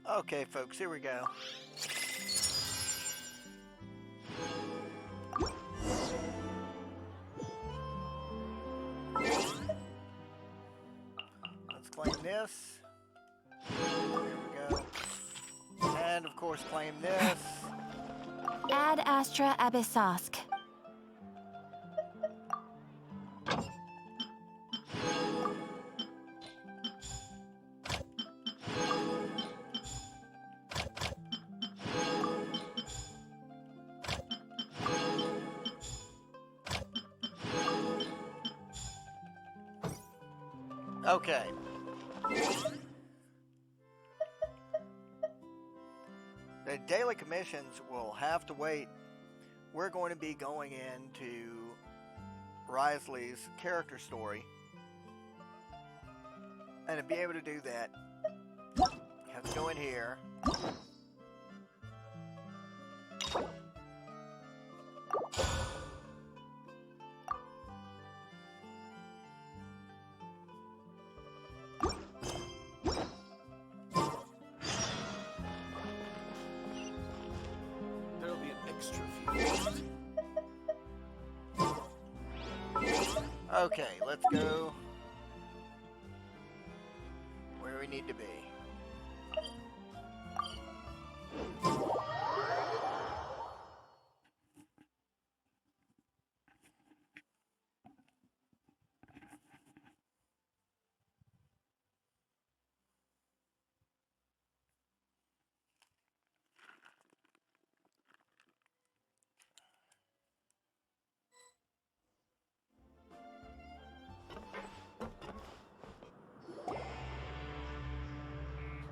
Okay, folks, here we go. Let's claim this. There we go. And of course, claim this. Ad Astra Abyssosk. Okay. The daily commissions will have to wait. We're going to be going into Wriothesley's character story. And to be able to do that, you have to go in here. There'll be an extra few. Okay, let's go where we need to be.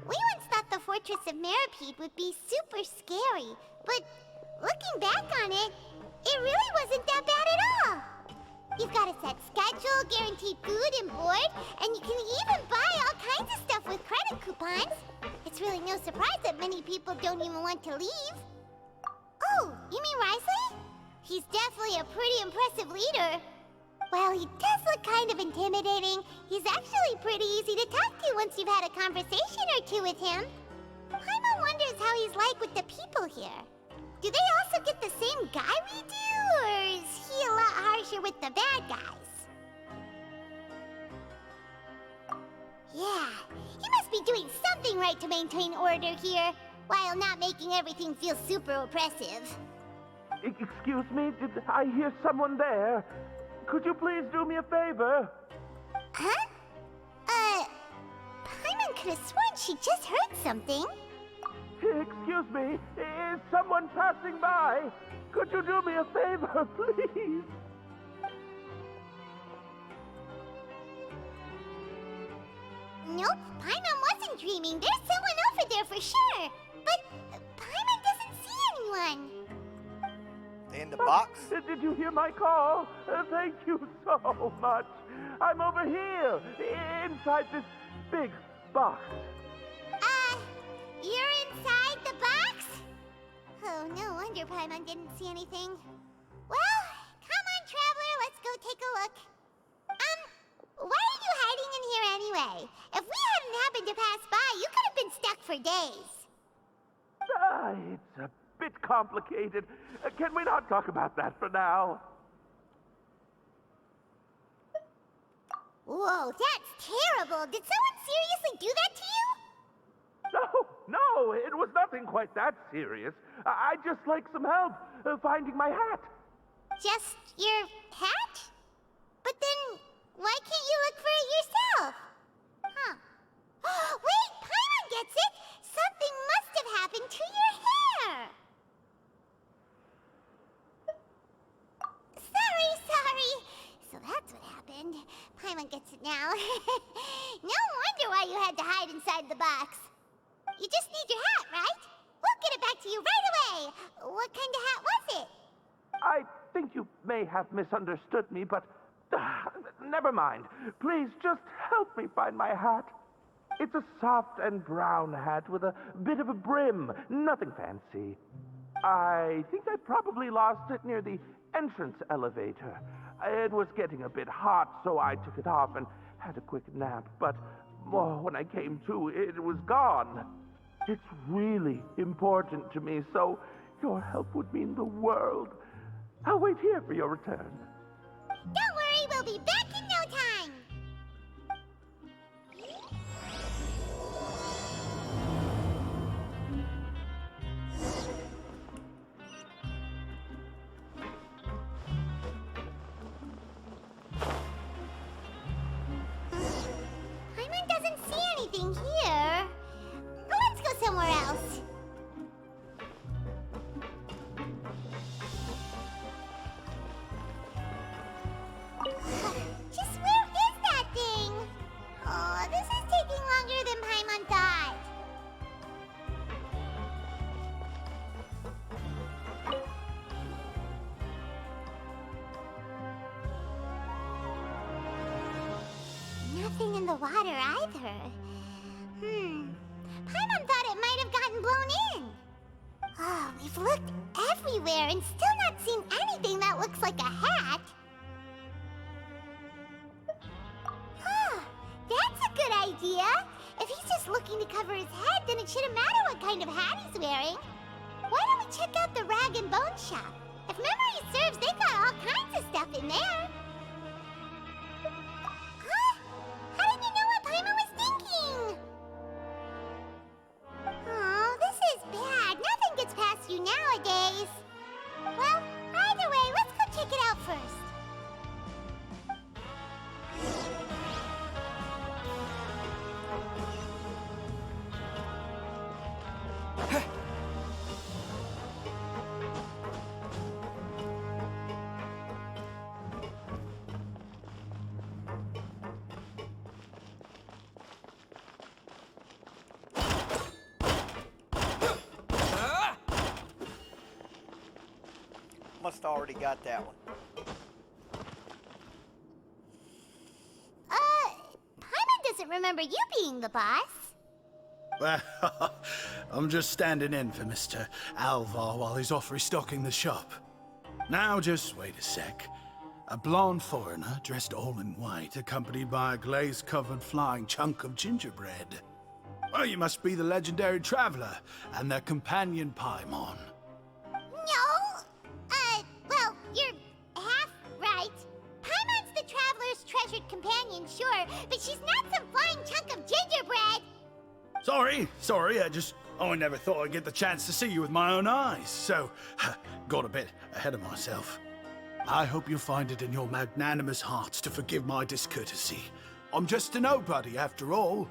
We once thought the fortress of Meropide would be super scary, but looking back on it, it really wasn't that bad at all. You've got a set schedule, guaranteed food and board, and you can even buy all kinds of stuff with credit coupons. It's really no surprise that many people don't even want to leave. Oh, you mean Wriothesley? He's definitely a pretty impressive leader. While he does look kind of intimidating, he's actually pretty easy to talk to once you've had a conversation or two with him. Paimon wonders how he's like with the people here. Do they also get the same guy we do, or is he a lot harsher with the bad guys? Yeah, he must be doing something right to maintain order here, while not making everything feel super oppressive. Excuse me, did I hear someone there? Could you please do me a favor? Huh? Paimon could have sworn she just heard something. Excuse me, is someone passing by? Could you do me a favor, please? Nope, Paimon wasn't dreaming. There's someone over there for sure. But Paimon doesn't see anyone. In the box? Did you hear my call? Thank you so much. I'm over here, inside this big box. You're inside the box? Oh, no wonder Paimon didn't see anything. Well, come on, traveler, let's go take a look. Why are you hiding in here anyway? If we hadn't happened to pass by, you could have been stuck for days. It's a bit complicated. Can we not talk about that for now? Whoa, that's terrible. Did someone seriously do that to you? No, it was nothing quite that serious. I'd just like some help finding my hat. Just your hat? But then, why can't you look for it yourself? Huh. Wait, Paimon gets it! Something must have happened to your hair! Sorry. So that's what happened. Paimon gets it now. No wonder why you had to hide inside the box. You just need your hat, right? We'll get it back to you right away. What kind of hat was it? I think you may have misunderstood me, but never mind. Please just help me find my hat. It's a soft and brown hat with a bit of a brim. Nothing fancy. I think I probably lost it near the entrance elevator. It was getting a bit hot, so I took it off and had a quick nap. But when I came to, it was gone. It's really important to me, so your help would mean the world. I'll wait here for your return. Don't worry, we'll be back in no time. Paimon doesn't see anything here. Let's go somewhere else. Just where is that thing? Oh, this is taking longer than Paimon thought. Nothing in the water either. Paimon thought it might have gotten blown in. Oh, we've looked everywhere and still not seen anything that looks like a hat. That's a good idea. If he's just looking to cover his head, then it shouldn't matter what kind of hat he's wearing. Why don't we check out the rag and bone shop? If memory serves, they got all kinds of stuff in there. Huh? How did you know what Paimon was thinking? Oh, this is bad. Nothing gets past you nowadays. Well, either way, let's go check it out first. Must already got that one. Paimon doesn't remember you being the boss. Well, I'm just standing in for Mr. Alvar while he's off restocking the shop. Now, just wait a sec. A blonde foreigner dressed all in white, accompanied by a glaze-covered flying chunk of gingerbread. Well, you must be the legendary traveler and their companion Paimon. No. Well, you're half right. Paimon's the traveler's treasured companion, sure, but she's not some flying chunk of gingerbread. Sorry, I never thought I'd get the chance to see you with my own eyes, so got a bit ahead of myself. I hope you'll find it in your magnanimous hearts to forgive my discourtesy. I'm just a nobody, after all.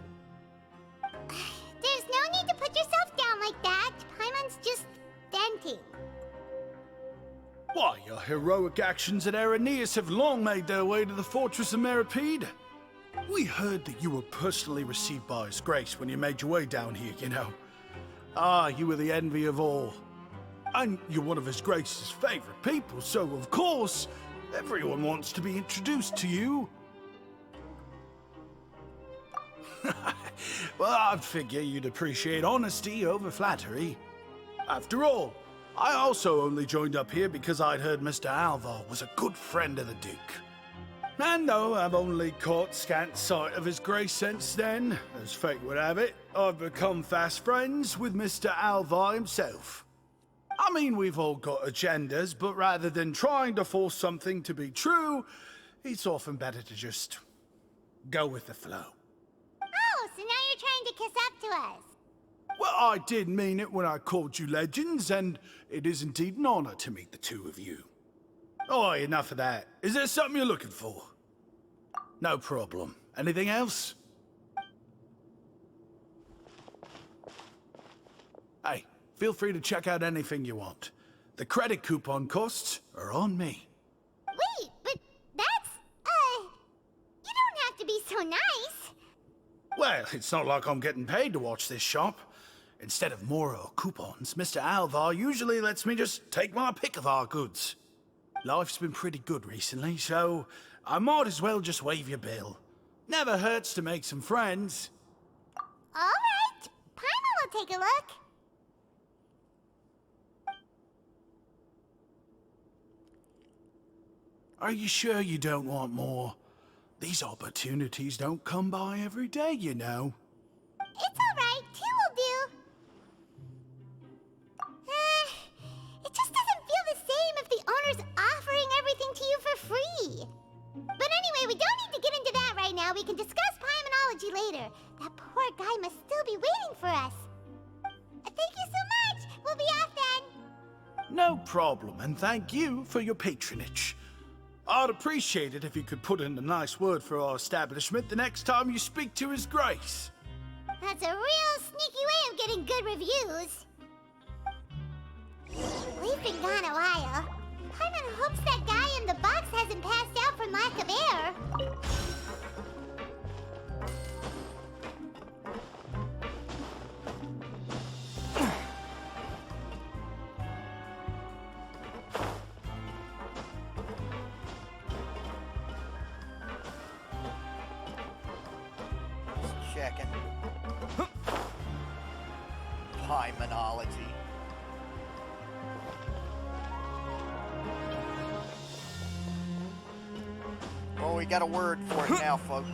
There's no need to put yourself down like that. Paimon's just venting. Why, your heroic actions at Aeneas have long made their way to the fortress of Meropide. We heard that you were personally received by His Grace when you made your way down here, you know. Ah, you were the envy of all. And you're one of His Grace's favorite people, so of course, everyone wants to be introduced to you. Well, I'd figure you'd appreciate honesty over flattery. After all, I also only joined up here because I'd heard Mr. Alvar was a good friend of the Duke. And though I've only caught scant sight of His Grace since then, as fate would have it, I've become fast friends with Mr. Alvar himself. I mean, we've all got agendas, but rather than trying to force something to be true, it's often better to just go with the flow. Oh, so now you're trying to kiss up to us. Well, I did mean it when I called you legends, and it is indeed an honor to meet the two of you. Oh, enough of that. Is there something you're looking for? No problem. Anything else? Hey, feel free to check out anything you want. The credit coupon costs are on me. Wait, but that's, you don't have to be so nice. Well, it's not like I'm getting paid to watch this shop. Instead of more coupons, Mr. Alvar usually lets me just take my pick of our goods. Life's been pretty good recently, so I might as well just waive your bill. Never hurts to make some friends. All right, Paimon will take a look. Are you sure you don't want more? These opportunities don't come by every day, you know. It's all right, two will do. everything to you for free. But anyway, we don't need to get into that right now. We can discuss Pymonology later. That poor guy must still be waiting for us. Thank you so much. We'll be off then. No problem, and thank you for your patronage. I'd appreciate it if you could put in a nice word for our establishment the next time you speak to His Grace. That's a real sneaky way of getting good reviews. We've been gone a while. Paimon hopes that guy in the box hasn't passed out from lack of air. Just checking. Pymonology. Well, we got a word for it now, folks.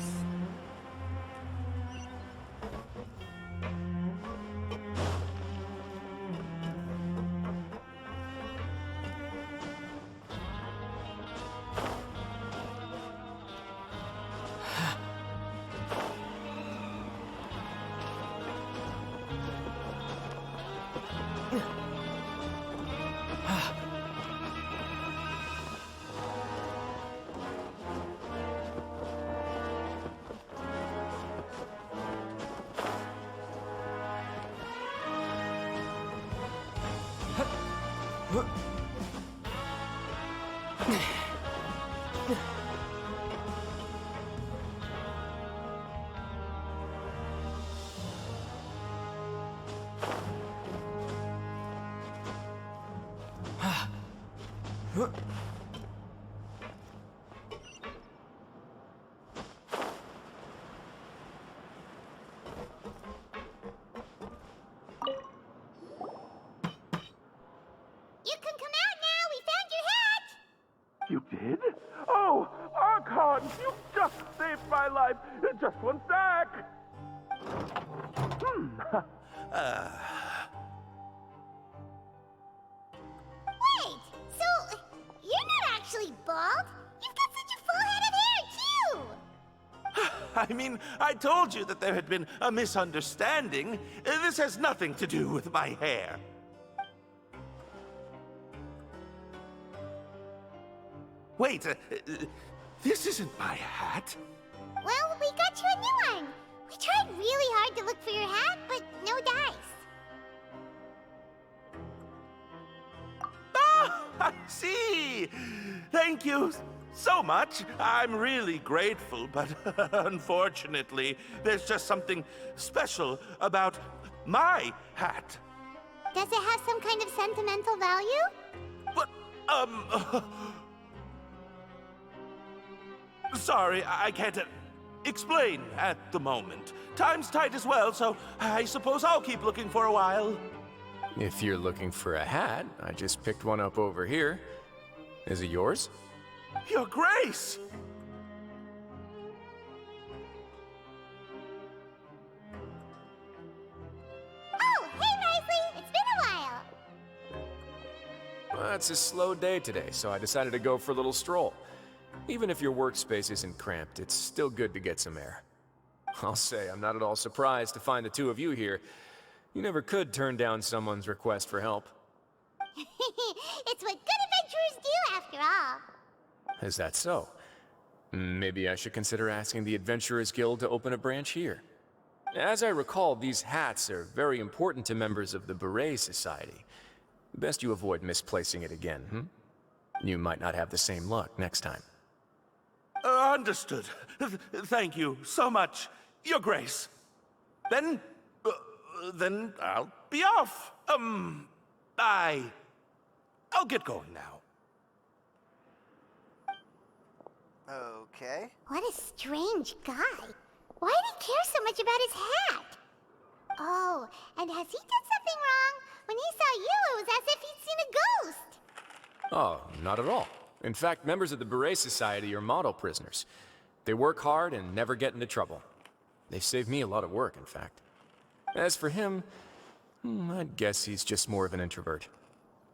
You can come out now. We found your hat. You did? Oh, Archon, you just saved my life. Just one sec. Wait, so you're not actually bald? You've got such a full head of hair, too. I mean, I told you that there had been a misunderstanding. This has nothing to do with my hair. Wait, this isn't my hat. Well, we got you a new one. We tried really hard to look for your hat, but no dice. Ah, I see. Thank you so much. I'm really grateful, but unfortunately, there's just something special about my hat. Does it have some kind of sentimental value? But, sorry, I can't explain at the moment. Time's tight as well, so I suppose I'll keep looking for a while. If you're looking for a hat, I just picked one up over here. Is it yours? Your Grace! Oh, hey, Wriothesley. It's been a while. Well, it's a slow day today, so I decided to go for a little stroll. Even if your workspace isn't cramped, it's still good to get some air. I'll say, I'm not at all surprised to find the two of you here. You never could turn down someone's request for help. It's what good adventurers do, after all. Is that so? Maybe I should consider asking the Adventurers Guild to open a branch here. As I recall, these hats are very important to members of the Beret Society. Best you avoid misplacing it again, You might not have the same luck next time. Understood. Thank you so much, Your Grace. Then I'll be off. I'll get going now. Okay. What a strange guy. Why did he care so much about his hat? Oh, and has he done something wrong? When he saw you, it was as if he'd seen a ghost. Oh, not at all. In fact, members of the Beret Society are model prisoners. They work hard and never get into trouble. They've saved me a lot of work, in fact. As for him, I'd guess he's just more of an introvert.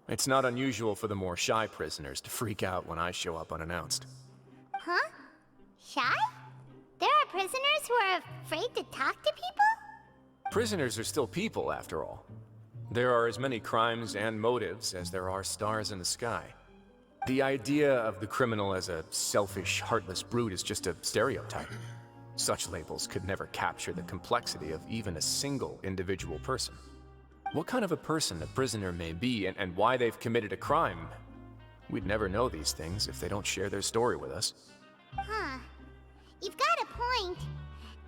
It's not unusual for the more shy prisoners to freak out when I show up unannounced. Huh? Shy? There are prisoners who are afraid to talk to people? Prisoners are still people, after all. There are as many crimes and motives as there are stars in the sky. The idea of the criminal as a selfish, heartless brute is just a stereotype. Such labels could never capture the complexity of even a single individual person. What kind of a person a prisoner may be and why they've committed a crime, we'd never know these things if they don't share their story with us. Huh. You've got a point.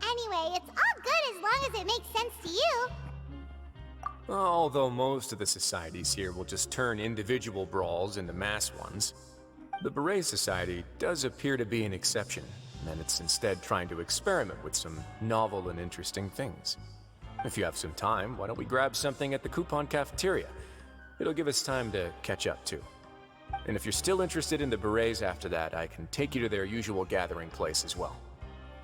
Anyway, it's all good as long as it makes sense to you. Although most of the societies here will just turn individual brawls into mass ones, the Beret Society does appear to be an exception, and it's instead trying to experiment with some novel and interesting things. If you have some time, why don't we grab something at the Coupon Cafeteria? It'll give us time to catch up, too. And if you're still interested in the Berets after that, I can take you to their usual gathering place as well.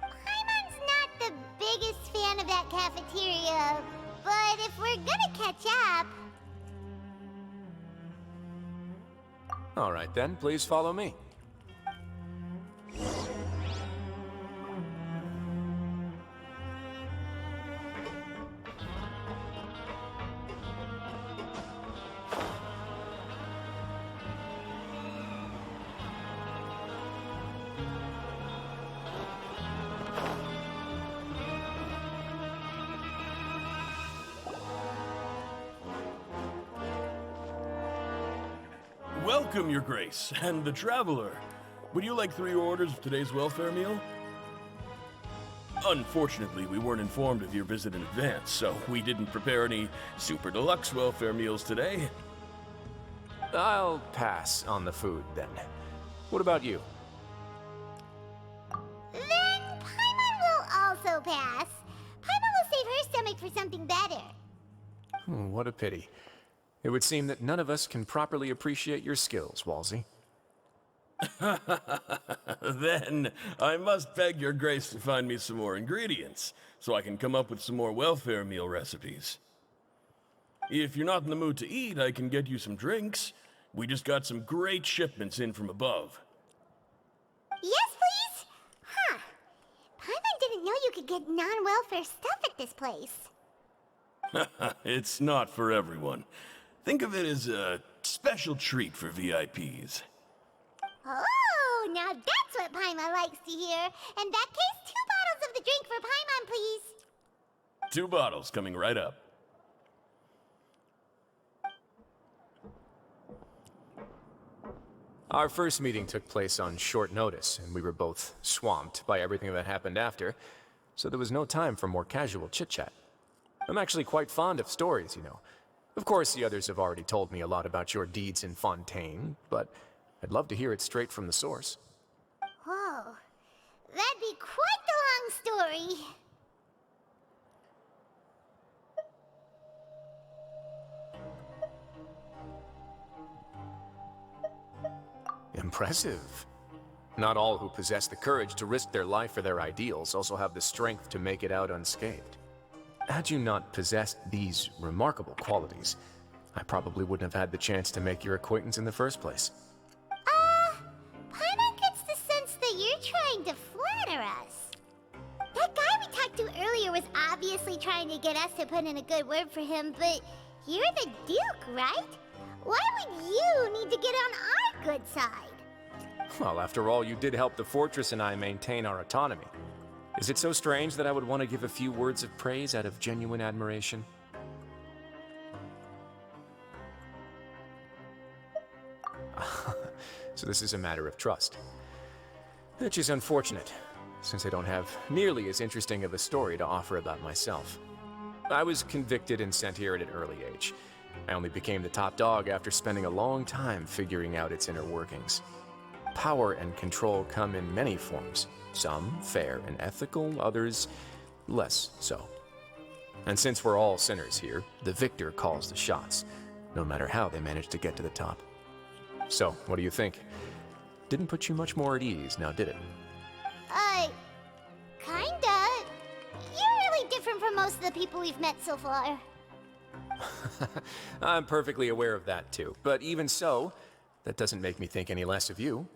Paimon's not the biggest fan of that cafeteria, but if we're gonna catch up... All right then, please follow me. Welcome, Your Grace, and the Traveler. Would you like 3 orders of today's welfare meal? Unfortunately, we weren't informed of your visit in advance, so we didn't prepare any super deluxe welfare meals today. I'll pass on the food, then. What about you? Then Paimon will also pass. Paimon will save her stomach for something better. What a pity. It would seem that none of us can properly appreciate your skills, Walsey. Then I must beg Your Grace to find me some more ingredients, so I can come up with some more welfare meal recipes. If you're not in the mood to eat, I can get you some drinks. We just got some great shipments in from above. Yes, please? Huh. Paimon didn't know you could get non-welfare stuff at this place. It's not for everyone. Think of it as a special treat for VIPs. Oh, now that's what Paimon likes to hear. In that case, 2 bottles of the drink for Paimon, please. 2 bottles coming right up. Our first meeting took place on short notice, and we were both swamped by everything that happened after, so there was no time for more casual chit-chat. I'm actually quite fond of stories, you know. Of course, the others have already told me a lot about your deeds in Fontaine, but I'd love to hear it straight from the source. Whoa. That'd be quite the long story. Impressive. Not all who possess the courage to risk their life for their ideals also have the strength to make it out unscathed. Had you not possessed these remarkable qualities, I probably wouldn't have had the chance to make your acquaintance in the first place. Paimon gets the sense that you're trying to flatter us. That guy we talked to earlier was obviously trying to get us to put in a good word for him, but you're the Duke, right? Why would you need to get on our good side? Well, after all, you did help the fortress and I maintain our autonomy. Is it so strange that I would want to give a few words of praise out of genuine admiration? So this is a matter of trust. Which is unfortunate, since I don't have nearly as interesting of a story to offer about myself. I was convicted and sent here at an early age. I only became the top dog after spending a long time figuring out its inner workings. Power and control come in many forms. Some fair and ethical, others less so. And since we're all sinners here, the victor calls the shots, no matter how they manage to get to the top. So, what do you think? Didn't put you much more at ease, now did it? Kinda. You're really different from most of the people we've met so far. I'm perfectly aware of that too, but even so, that doesn't make me think any less of you.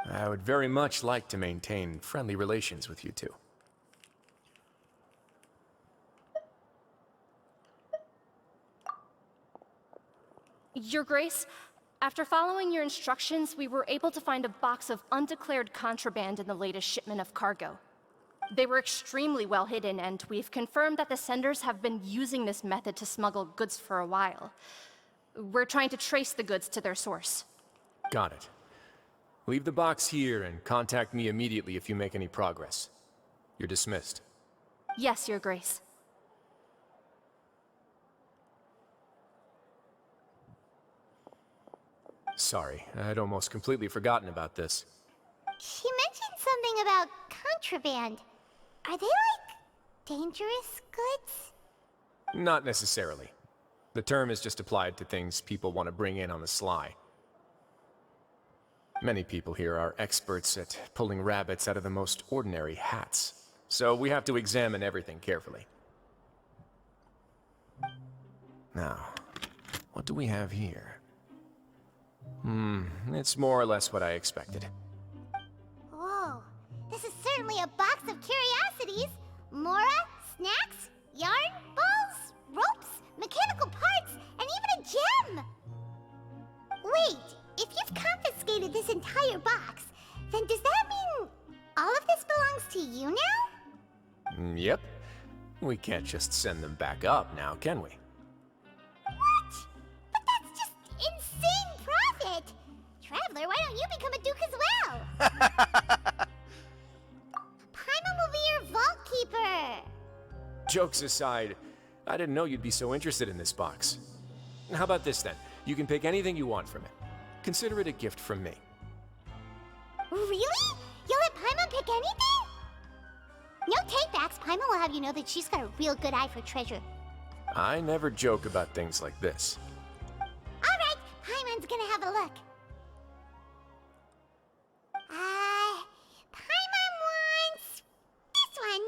I would very much like to maintain friendly relations with you two. Your Grace, after following your instructions, we were able to find a box of undeclared contraband in the latest shipment of cargo. They were extremely well hidden, and we've confirmed that the senders have been using this method to smuggle goods for a while. We're trying to trace the goods to their source. Got it. Leave the box here and contact me immediately if you make any progress. You're dismissed. Yes, Your Grace. Sorry, I'd almost completely forgotten about this. She mentioned something about contraband. Are they like dangerous goods? Not necessarily. The term is just applied to things people want to bring in on the sly. Many people here are experts at pulling rabbits out of the most ordinary hats, so we have to examine everything carefully. Now, what do we have here? It's more or less what I expected. Whoa, this is certainly a box of curiosities. Mora, snacks, yarn, balls, ropes, mechanical parts, and even a gem! Wait, if you've confiscated this entire box, then does that mean all of this belongs to you now? Yep. We can't just send them back up now, can we? What? But that's just insane profit! Traveler, why don't you become a duke as well? Paimon will be your vault keeper! Jokes aside, I didn't know you'd be so interested in this box. How about this then? You can pick anything you want from it. Consider it a gift from me. Really? You'll let Paimon pick anything? No takebacks. Paimon will have you know that she's got a real good eye for treasure. I never joke about things like this. Alright, Paimon's gonna have a look. Paimon wants this one.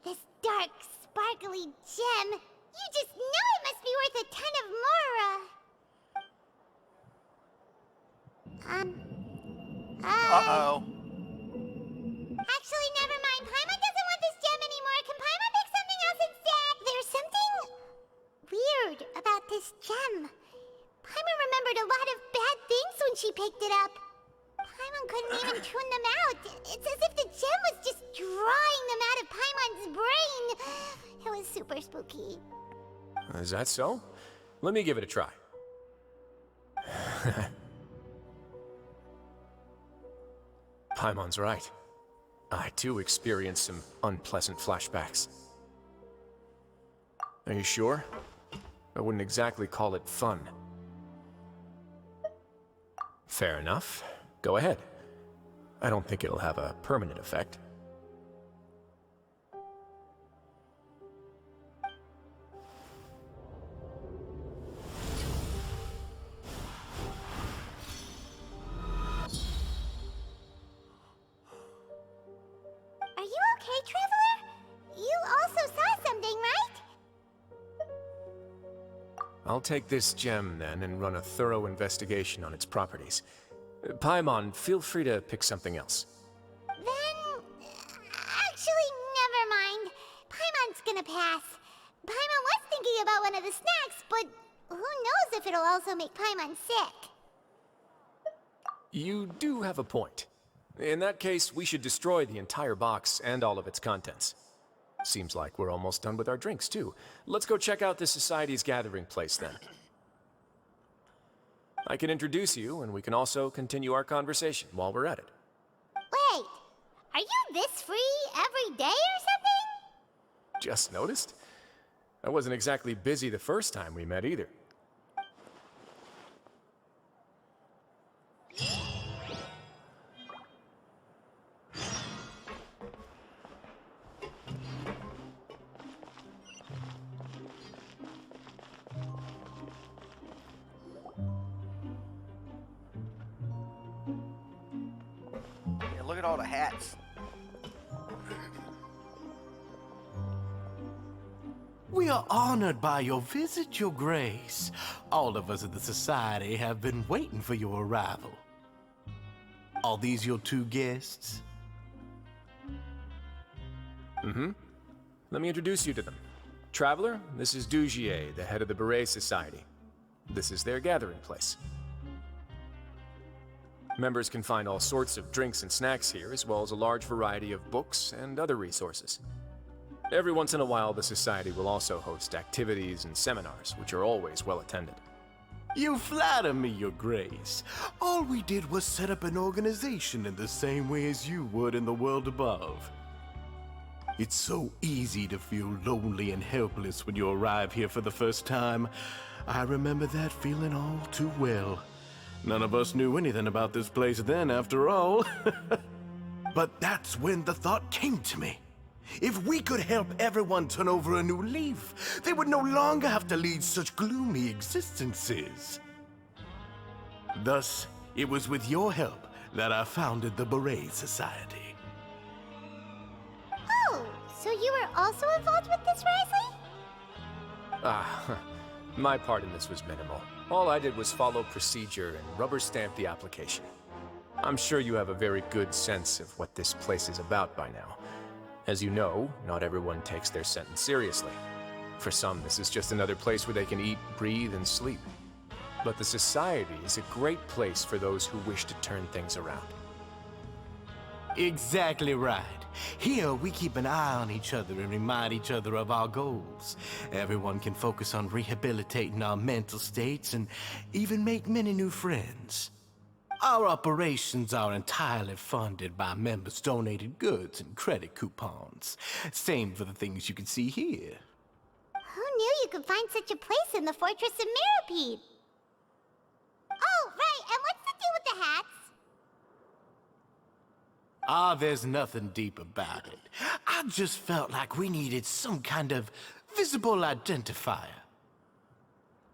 This dark, sparkly gem. You just know it must be worth a ton of Mora. Uh-oh. Actually, never mind. Paimon doesn't want this gem anymore. Can Paimon pick something else instead? There's something weird about this gem. Paimon remembered a lot of bad things when she picked it up. Paimon couldn't even tune them out. It's as if the gem was just drawing them out of Paimon's brain. It was super spooky. Is that so? Let me give it a try. Paimon's right. I too experienced some unpleasant flashbacks. Are you sure? I wouldn't exactly call it fun. Fair enough. Go ahead. I don't think it'll have a permanent effect. Are you okay, Traveler? You also saw something, right? I'll take this gem then and run a thorough investigation on its properties. Paimon, feel free to pick something else. Then, actually, never mind. Paimon's gonna pass. Paimon was thinking about one of the snacks, but who knows if it'll also make Paimon sick. You do have a point. In that case, we should destroy the entire box and all of its contents. Seems like we're almost done with our drinks, too. Let's go check out the Society's gathering place, then. I can introduce you, and we can also continue our conversation while we're at it. Wait, are you this free every day or something? Just noticed? I wasn't exactly busy the first time we met, either. Yeah, look at all the hats. We are honored by your visit, Your Grace. All of us at the Society have been waiting for your arrival. Are these your two guests? Mm-hmm. Let me introduce you to them. Traveler, this is Dugier, the head of the Beret Society. This is their gathering place. Members can find all sorts of drinks and snacks here, as well as a large variety of books and other resources. Every once in a while, the Society will also host activities and seminars, which are always well attended. You flatter me, Your Grace. All we did was set up an organization in the same way as you would in the world above. It's so easy to feel lonely and helpless when you arrive here for the first time. I remember that feeling all too well. None of us knew anything about this place then, after all. But that's when the thought came to me. If we could help everyone turn over a new leaf, they would no longer have to lead such gloomy existences. Thus, it was with your help that I founded the Beret Society. Oh, so you were also involved with this, Wriothesley? My part in this was minimal. All I did was follow procedure and rubber stamp the application. I'm sure you have a very good sense of what this place is about by now. As you know, not everyone takes their sentence seriously. For some, this is just another place where they can eat, breathe, and sleep. But the Society is a great place for those who wish to turn things around. Exactly right. Here, we keep an eye on each other and remind each other of our goals. Everyone can focus on rehabilitating our mental states and even make many new friends. Our operations are entirely funded by members' donated goods and credit coupons. Same for the things you can see here. Who knew you could find such a place in the Fortress of Meropide? Oh, right, and what's the deal with the hats? There's nothing deep about it. I just felt like we needed some kind of visible identifier.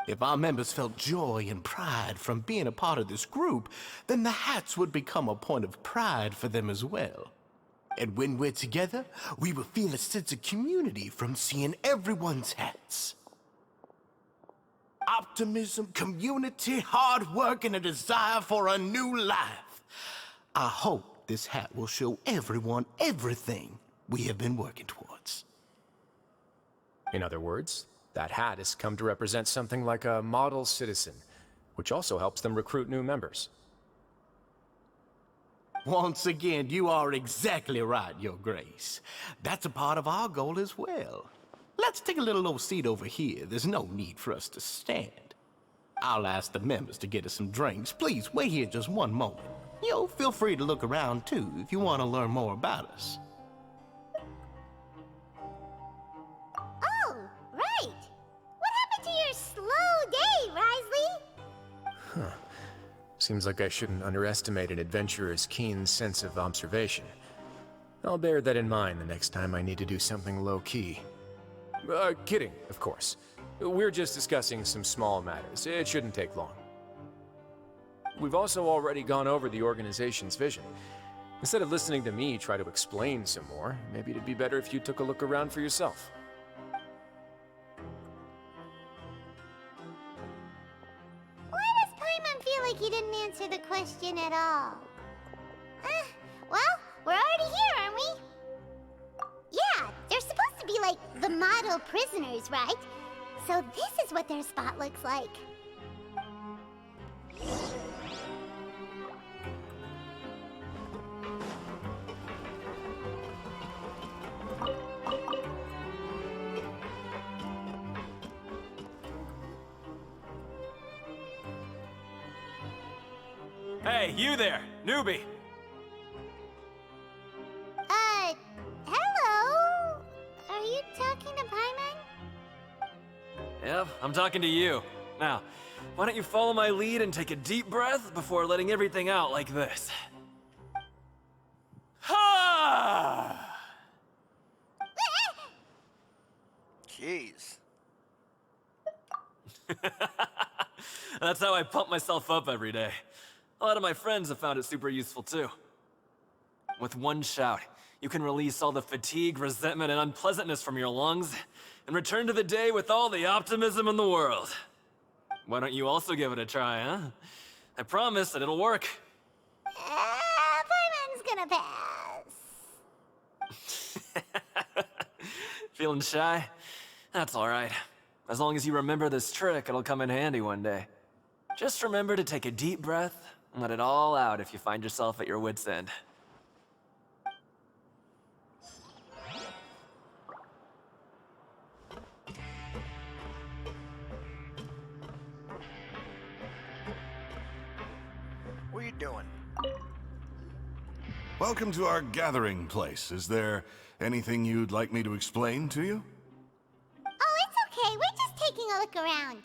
If our members felt joy and pride from being a part of this group, then the hats would become a point of pride for them as well. And when we're together, we will feel a sense of community from seeing everyone's hats. Optimism, community, hard work, and a desire for a new life. I hope this hat will show everyone everything we have been working towards. In other words, that hat has come to represent something like a model citizen, which also helps them recruit new members. Once again, you are exactly right, Your Grace. That's a part of our goal as well. Let's take a little old seat over here. There's no need for us to stand. I'll ask the members to get us some drinks. Please, wait here just one moment. Feel free to look around, too, if you want to learn more about us. Oh, right. What happened to your slow day, Wriothesley? Seems like I shouldn't underestimate an adventurer's keen sense of observation. I'll bear that in mind the next time I need to do something low-key. Kidding, of course. We're just discussing some small matters. It shouldn't take long. We've also already gone over the organization's vision. Instead of listening to me try to explain some more, maybe it'd be better if you took a look around for yourself. Why does Paimon feel like he didn't answer the question at all? Well, we're already here, aren't we? Yeah, they're supposed to be like the model prisoners, right? So this is what their spot looks like. Hey, you there, newbie! Hello? Are you talking to Paimon? Yep, I'm talking to you. Now, why don't you follow my lead and take a deep breath before letting everything out like this? Ha! Jeez. That's how I pump myself up every day. A lot of my friends have found it super useful too. With one shout, you can release all the fatigue, resentment, and unpleasantness from your lungs and return to the day with all the optimism in the world. Why don't you also give it a try, huh? I promise that it'll work. Paimon's gonna pass. Feeling shy? That's alright. As long as you remember this trick, it'll come in handy one day. Just remember to take a deep breath and let it all out if you find yourself at your wit's end. What are you doing? Welcome to our gathering place. Is there anything you'd like me to explain to you? Oh, it's okay. We're just taking a look around.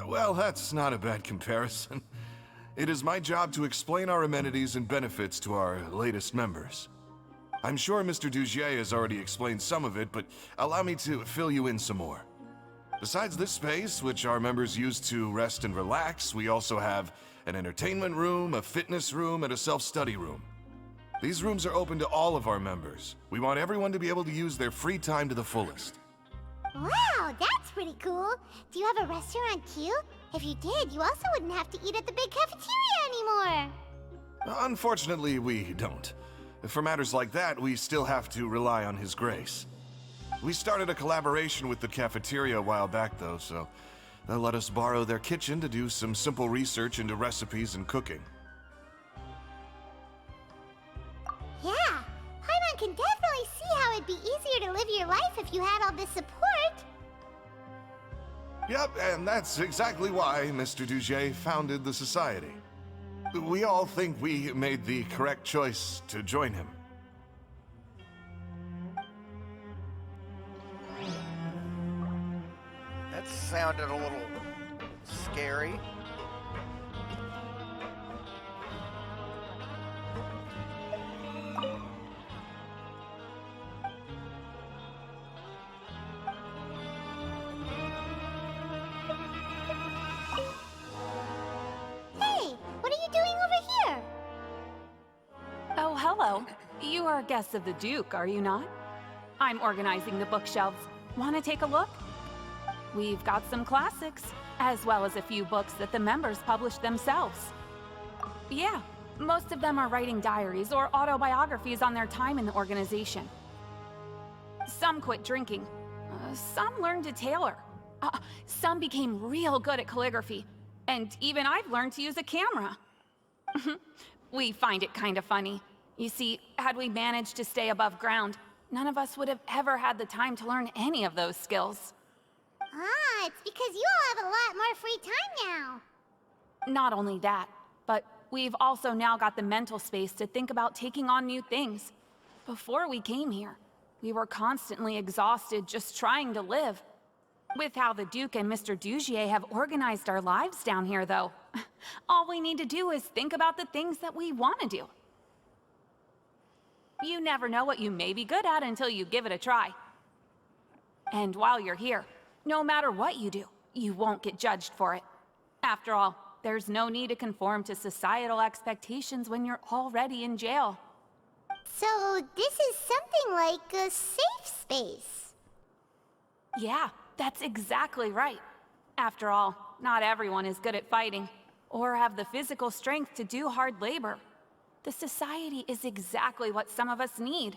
Well, that's not a bad comparison. It is my job to explain our amenities and benefits to our latest members. I'm sure Mr. Dugier has already explained some of it, but allow me to fill you in some more. Besides this space, which our members use to rest and relax, we also have an entertainment room, a fitness room, and a self-study room. These rooms are open to all of our members. We want everyone to be able to use their free time to the fullest. Wow, that's pretty cool. Do you have a restaurant too? If you did, you also wouldn't have to eat at the big cafeteria anymore. Unfortunately, we don't. For matters like that, we still have to rely on His grace. We started a collaboration with the cafeteria a while back, though, so they'll let us borrow their kitchen to do some simple research into recipes and cooking. Yeah, Paimon can definitely see how it'd be easier to live your life if you had all this support. Yep, and that's exactly why Mr. Dugier founded the society. We all think we made the correct choice to join him. That sounded a little scary. Hey, what are you doing over here? Oh, hello. You are guests of the Duke, are you not? I'm organizing the bookshelves. Want to take a look? We've got some classics, as well as a few books that the members publish themselves. Yeah, most of them are writing diaries or autobiographies on their time in the organization. Some quit drinking. Some learned to tailor. Some became real good at calligraphy. And even I've learned to use a camera. We find it kind of funny. You see, had we managed to stay above ground, none of us would have ever had the time to learn any of those skills. Ah, it's because you all have a lot more free time now. Not only that, but we've also now got the mental space to think about taking on new things. Before we came here, we were constantly exhausted just trying to live. With how the Duke and Mr. Dugier have organized our lives down here, though, all we need to do is think about the things that we want to do. You never know what you may be good at until you give it a try. And while you're here, no matter what you do, you won't get judged for it. After all, there's no need to conform to societal expectations when you're already in jail. So this is something like a safe space. Yeah, that's exactly right. After all, not everyone is good at fighting, or have the physical strength to do hard labor. The society is exactly what some of us need.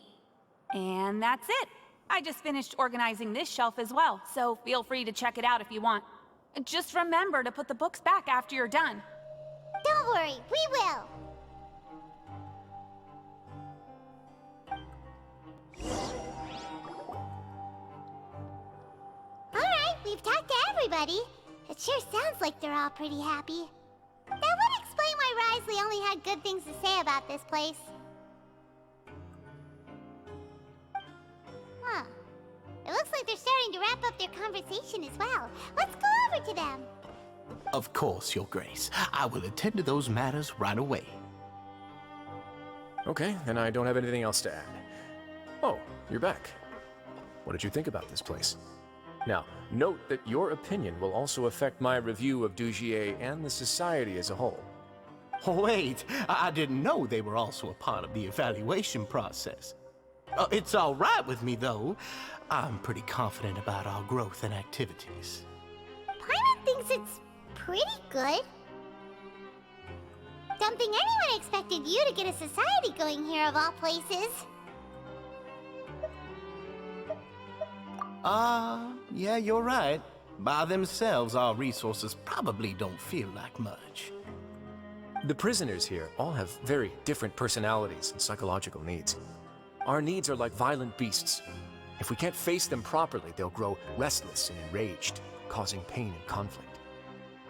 And that's it. I just finished organizing this shelf as well, so feel free to check it out if you want. Just remember to put the books back after you're done. Don't worry, we will. Alright, we've talked to everybody. It sure sounds like they're all pretty happy. That would explain why Wriothesley only had good things to say about this place. Huh. It looks like they're starting to wrap up their conversation as well. Let's go over to them. Of course, Your Grace. I will attend to those matters right away. Okay, and I don't have anything else to add. Oh, you're back. What did you think about this place? Now, note that your opinion will also affect my review of Dugier and the society as a whole. Wait, I didn't know they were also a part of the evaluation process. It's all right with me, though. I'm pretty confident about our growth and activities. Paimon thinks it's pretty good. Don't think anyone expected you to get a society going here of all places. Yeah, you're right. By themselves, our resources probably don't feel like much. The prisoners here all have very different personalities and psychological needs. Our needs are like violent beasts. If we can't face them properly, they'll grow restless and enraged, causing pain and conflict.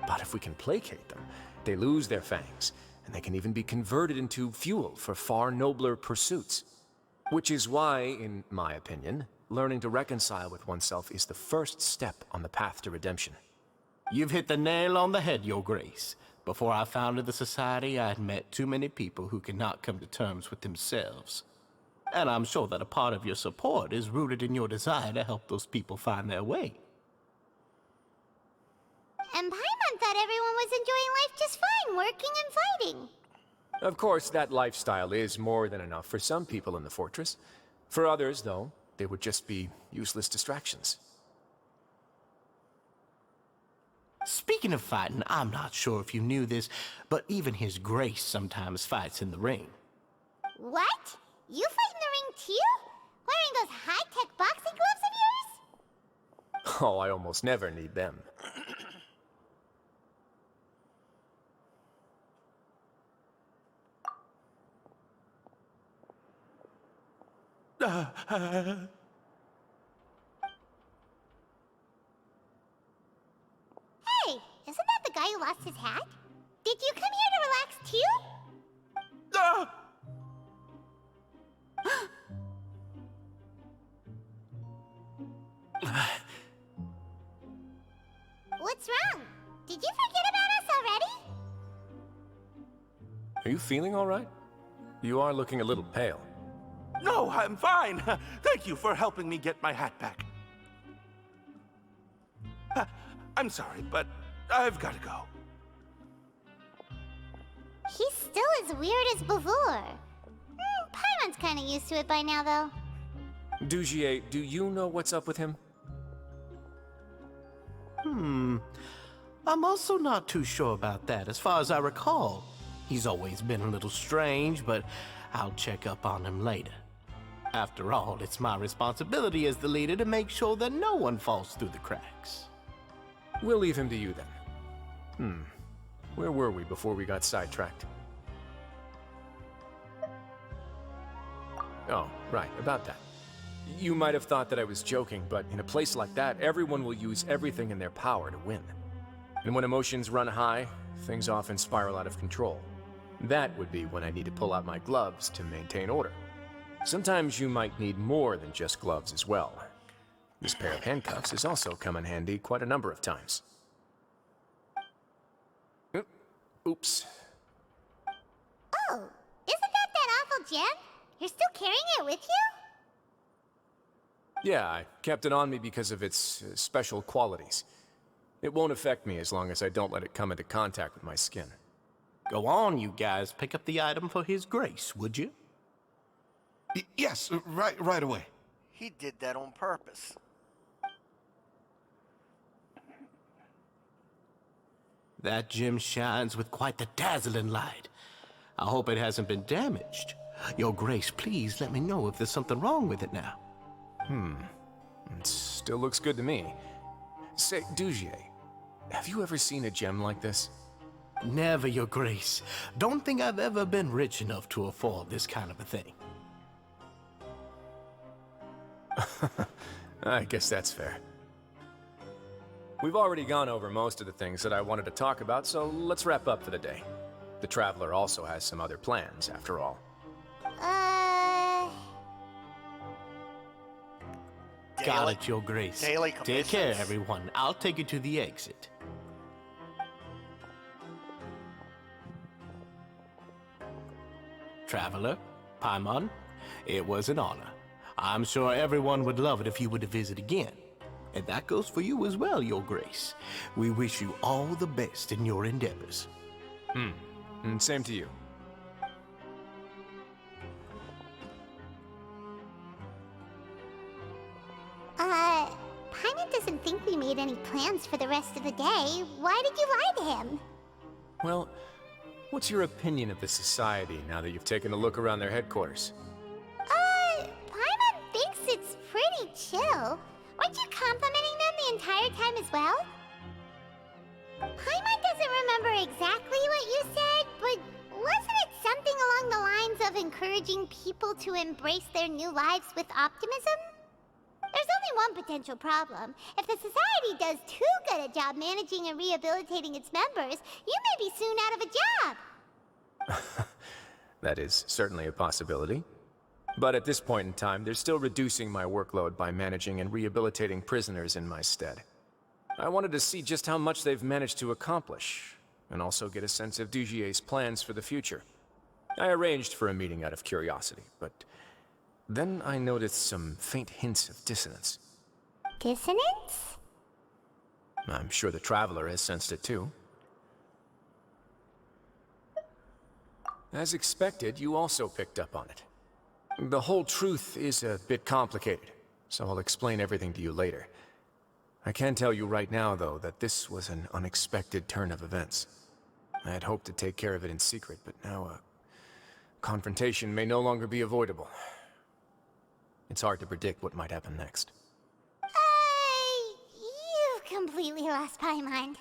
But if we can placate them, they lose their fangs, and they can even be converted into fuel for far nobler pursuits. Which is why, in my opinion, learning to reconcile with oneself is the first step on the path to redemption. You've hit the nail on the head, Your Grace. Before I founded the Society, I had met too many people who could not come to terms with themselves. And I'm sure that a part of your support is rooted in your desire to help those people find their way. And Paimon thought everyone was enjoying life just fine, working and fighting. Of course, that lifestyle is more than enough for some people in the fortress. For others, though, they would just be useless distractions. Speaking of fighting, I'm not sure if you knew this, but even His Grace sometimes fights in the ring. What? You fight in the ring too? Wearing those high-tech boxing gloves of yours? Oh, I almost never need them. Hey, isn't that the guy who lost his hat? Did you come here to relax too? What's wrong? Did you forget about us already? Are you feeling all right? You are looking a little pale. No, I'm fine. Thank you for helping me get my hat back. I'm sorry, but I've got to go. He's still as weird as before. Paimon's kind of used to it by now, though. Dugier, do you know what's up with him? I'm also not too sure about that. As far as I recall, he's always been a little strange, but I'll check up on him later. After all, it's my responsibility as the leader to make sure that no one falls through the cracks. We'll leave him to you then. Where were we before we got sidetracked? Oh, right, about that. You might have thought that I was joking, but in a place like that, everyone will use everything in their power to win. And when emotions run high, things often spiral out of control. That would be when I need to pull out my gloves to maintain order. Sometimes you might need more than just gloves as well. This pair of handcuffs has also come in handy quite a number of times. Oops. Oh, isn't that awful gem? You're still carrying it with you? Yeah, I kept it on me because of its special qualities. It won't affect me as long as I don't let it come into contact with my skin. Go on, you guys. Pick up the item for His Grace, would you? Yes, right away. He did that on purpose. That gem shines with quite the dazzling light. I hope it hasn't been damaged. Your Grace, please let me know if there's something wrong with it now. It still looks good to me. Say, Dugier, have you ever seen a gem like this? Never, Your Grace. Don't think I've ever been rich enough to afford this kind of a thing. I guess that's fair. We've already gone over most of the things that I wanted to talk about, so let's wrap up for the day. The Traveler also has some other plans, after all. Got it, Your Grace. Daily Take care, commissions. everyone. I'll take you to the exit. Traveler, Paimon, it was an honor. I'm sure everyone would love it if you were to visit again. And that goes for you as well, Your Grace. We wish you all the best in your endeavors. And same to you. Paimon doesn't think we made any plans for the rest of the day. Why did you lie to him? Well, what's your opinion of the society now that you've taken a look around their headquarters? Paimon thinks it's pretty chill. Weren't you complimenting them the entire time as well? Paimon doesn't remember exactly what you said, but wasn't it something along the lines of encouraging people to embrace their new lives with optimism? There's only one potential problem. If the society does too good a job managing and rehabilitating its members, you may be soon out of a job. That is certainly a possibility. But at this point in time, they're still reducing my workload by managing and rehabilitating prisoners in my stead. I wanted to see just how much they've managed to accomplish, and also get a sense of Dugier's plans for the future. I arranged for a meeting out of curiosity, but then I noticed some faint hints of dissonance. Dissonance? I'm sure the Traveler has sensed it too. As expected, you also picked up on it. The whole truth is a bit complicated, so I'll explain everything to you later. I can tell you right now, though, that this was an unexpected turn of events. I had hoped to take care of it in secret, but now a confrontation may no longer be avoidable. It's hard to predict what might happen next. You've completely lost my mind.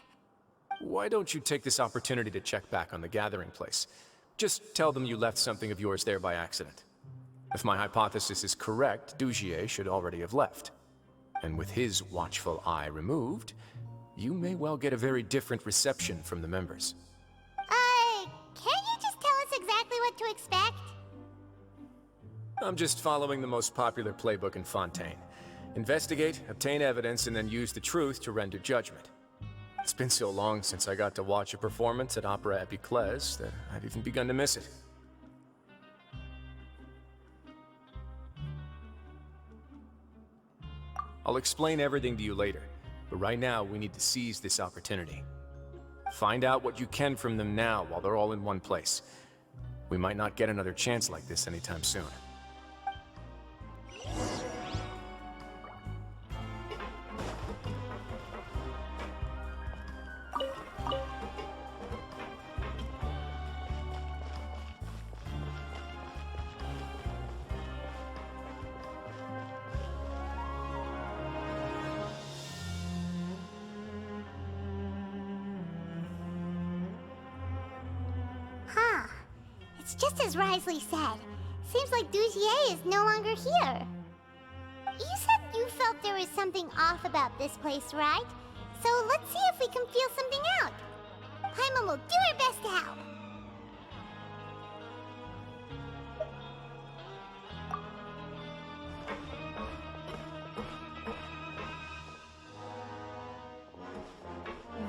Why don't you take this opportunity to check back on the gathering place? Just tell them you left something of yours there by accident. If my hypothesis is correct, Dugier should already have left. And with his watchful eye removed, you may well get a very different reception from the members. Can't you just tell us exactly what to expect? I'm just following the most popular playbook in Fontaine. Investigate, obtain evidence, and then use the truth to render judgment. It's been so long since I got to watch a performance at Opera Epiclese that I've even begun to miss it. I'll explain everything to you later, but right now we need to seize this opportunity. Find out what you can from them now while they're all in one place. We might not get another chance like this anytime soon. It's just as Wriothesley said. Seems like Dugier is no longer here. You said you felt there was something off about this place, right? So let's see if we can feel something out. Paimon will do her best to help.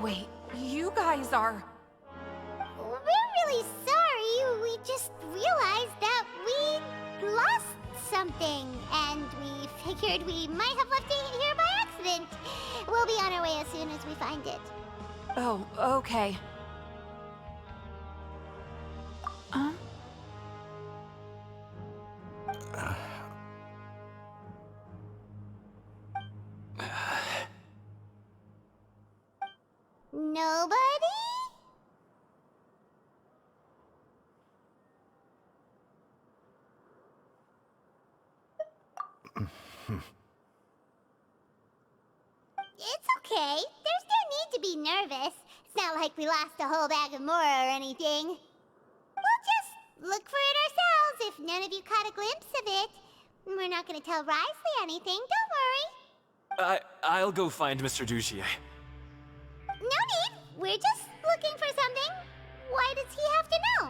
Wait, you guys are... We're really sorry. We just realized that we lost something, and we figured we might have left it here by accident. We'll be on our way as soon as we find it. Oh, okay. Nobody? It's okay. There's no need to be nervous. It's not like we lost a whole bag of Mora or anything. We'll just look for it ourselves if none of you caught a glimpse of it. We're not gonna tell Wriothesley anything, don't worry. I'll go find Mr. Dugier. No need. We're just looking for something. Why does he have to know?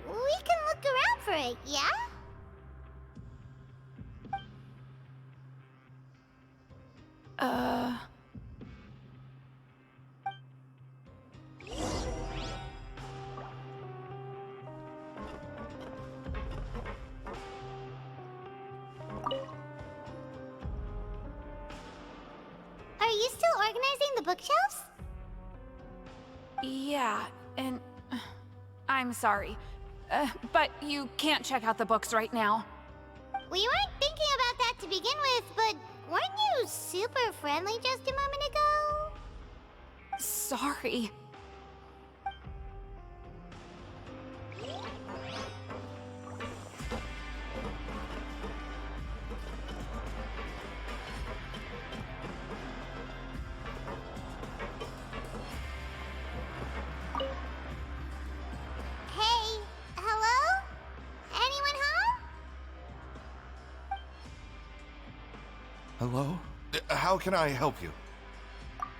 We can look around for it, yeah? you still organizing the bookshelves? Yeah, and I'm sorry. But you can't check out the books right now. We weren't thinking about that to begin with, but weren't you super friendly just a moment ago? Sorry. Hey, hello? Anyone home? Hello? How can I help you?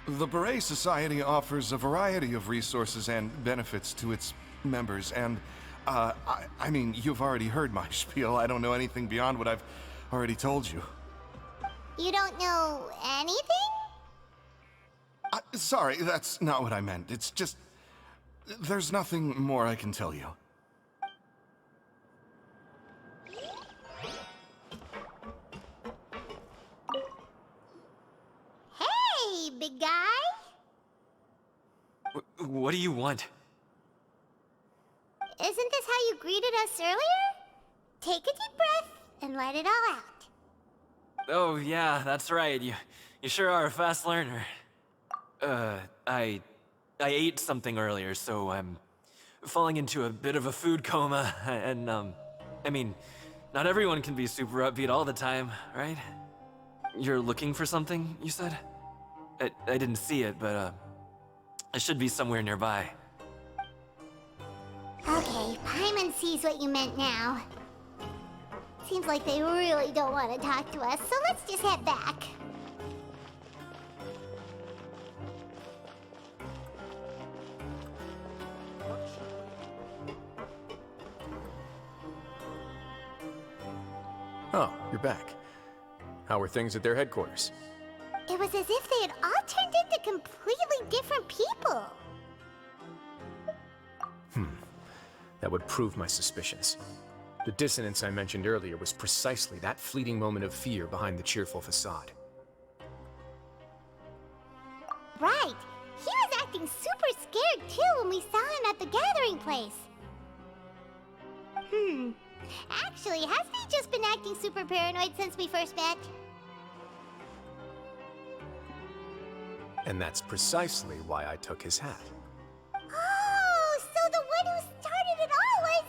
The Beret Society offers a variety of resources and benefits to its members, and, I mean, you've already heard my spiel. I don't know anything beyond what I've already told you. You don't know anything? Sorry, that's not what I meant. It's just... there's nothing more I can tell you. Hey, big guy. What do you want? Isn't this how you greeted us earlier? Take a deep breath and let it all out. Oh, yeah, that's right. You sure are a fast learner. I ate something earlier, so I'm falling into a bit of a food coma, and, I mean, not everyone can be super upbeat all the time, right? You're looking for something, you said? I didn't see it, but, it should be somewhere nearby. Okay, Paimon sees what you meant now. Seems like they really don't want to talk to us, so let's just head back. Oh, you're back. How were things at their headquarters? It was as if they had all turned into completely different people. That would prove my suspicions. The dissonance I mentioned earlier was precisely that fleeting moment of fear behind the cheerful facade. Right. He was acting super scared too when we saw him at the gathering place. Actually, hasn't he just been acting super paranoid since we first met? And that's precisely why I took his hat. Oh, so the one who started it all was...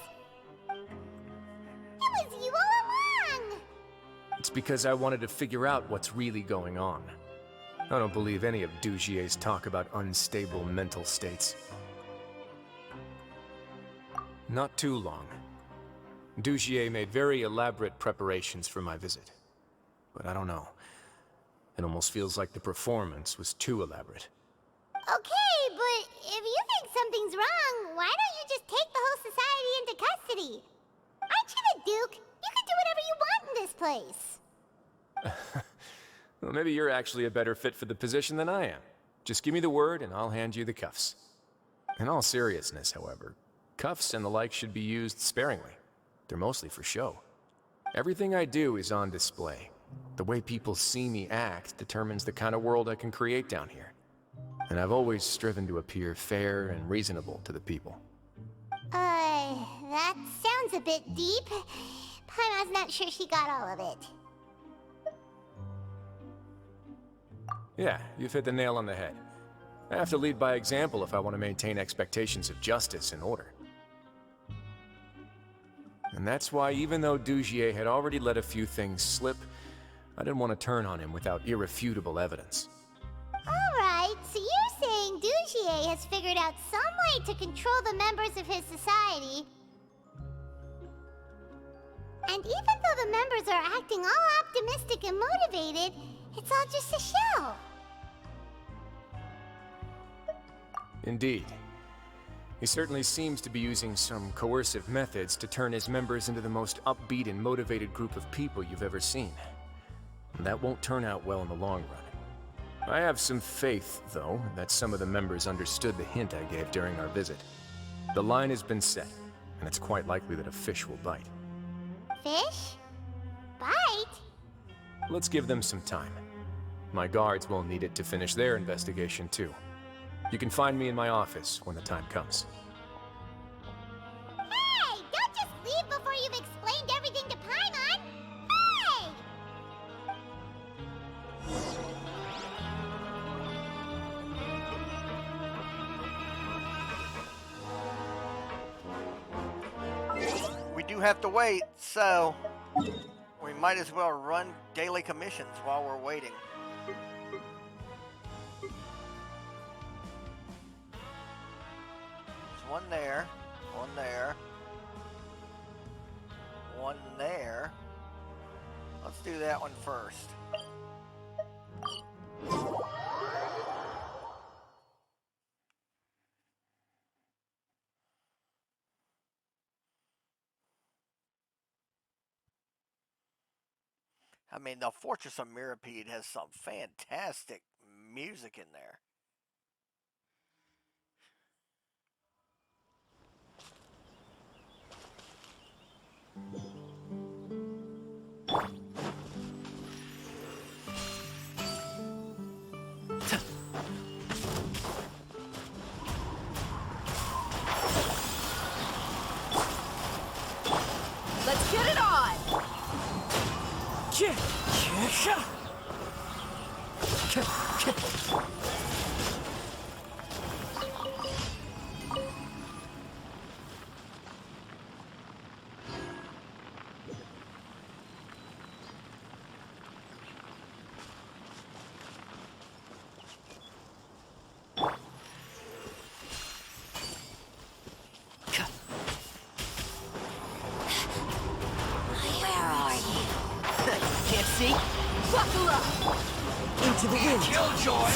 It was you all along! It's because I wanted to figure out what's really going on. I don't believe any of Dugier's talk about unstable mental states. Not too long. Dugier made very elaborate preparations for my visit. But I don't know. It almost feels like the performance was too elaborate. Okay, but if you think something's wrong, why don't you just take the whole society into custody? Aren't you the Duke? You can do whatever you want in this place. Well, maybe you're actually a better fit for the position than I am. Just give me the word and I'll hand you the cuffs. In all seriousness, however, cuffs and the like should be used sparingly. They're mostly for show. Everything I do is on display. The way people see me act determines the kind of world I can create down here. And I've always striven to appear fair and reasonable to the people. That sounds a bit deep. Paimon's not sure she got all of it. Yeah, you've hit the nail on the head. I have to lead by example if I want to maintain expectations of justice and order. And that's why, even though Dugier had already let a few things slip, I didn't want to turn on him without irrefutable evidence. Alright, so you're saying Dugier has figured out some way to control the members of his society. And even though the members are acting all optimistic and motivated, it's all just a show. Indeed. He certainly seems to be using some coercive methods to turn his members into the most upbeat and motivated group of people you've ever seen. And that won't turn out well in the long run. I have some faith, though, that some of the members understood the hint I gave during our visit. The line has been set, and it's quite likely that a fish will bite. Fish? Bite? Let's give them some time. My guards will need it to finish their investigation, too. You can find me in my office when the time comes. Hey! Don't just leave before you've explained everything to Paimon! Hey! We do have to wait, so we might as well run daily commissions while we're waiting. There's one there, one there, one there. Let's do that one first. I mean, the Fortress of Meropide has some fantastic music in there. Let's get it on! See? Buckle up! Into the wind! Killjoy!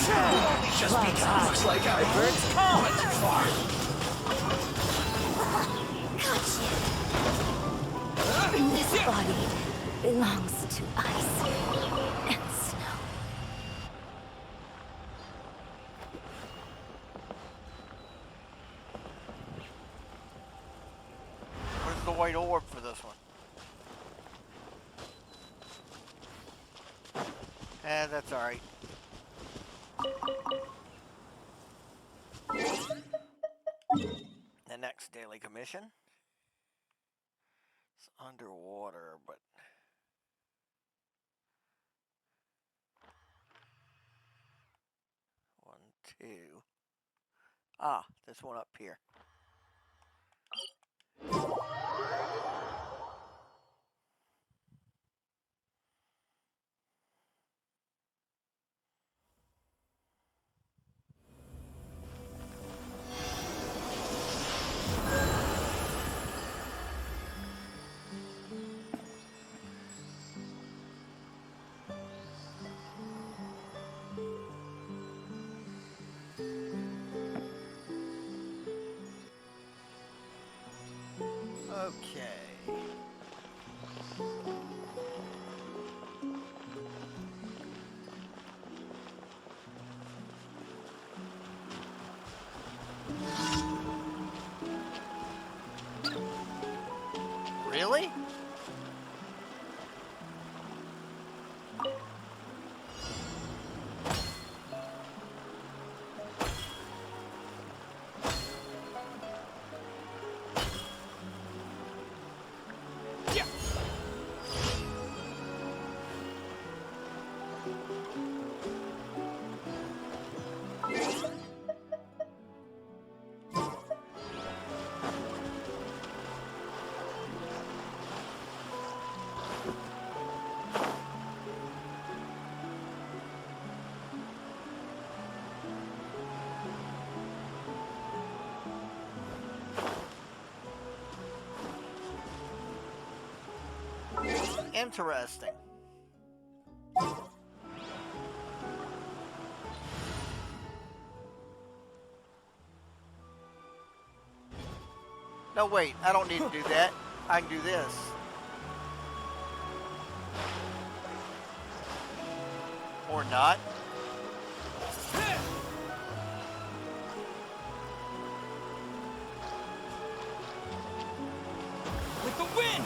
Just because looks like I burnt comets far! Gotcha! This body belongs to ice and snow. Where's the white orb for this one? That's alright. The next daily commission. It's underwater, but... One, two... Ah, this one up here. Okay. Really? Interesting. No, wait, I don't need to do that. I can do this. Or not. With the wind!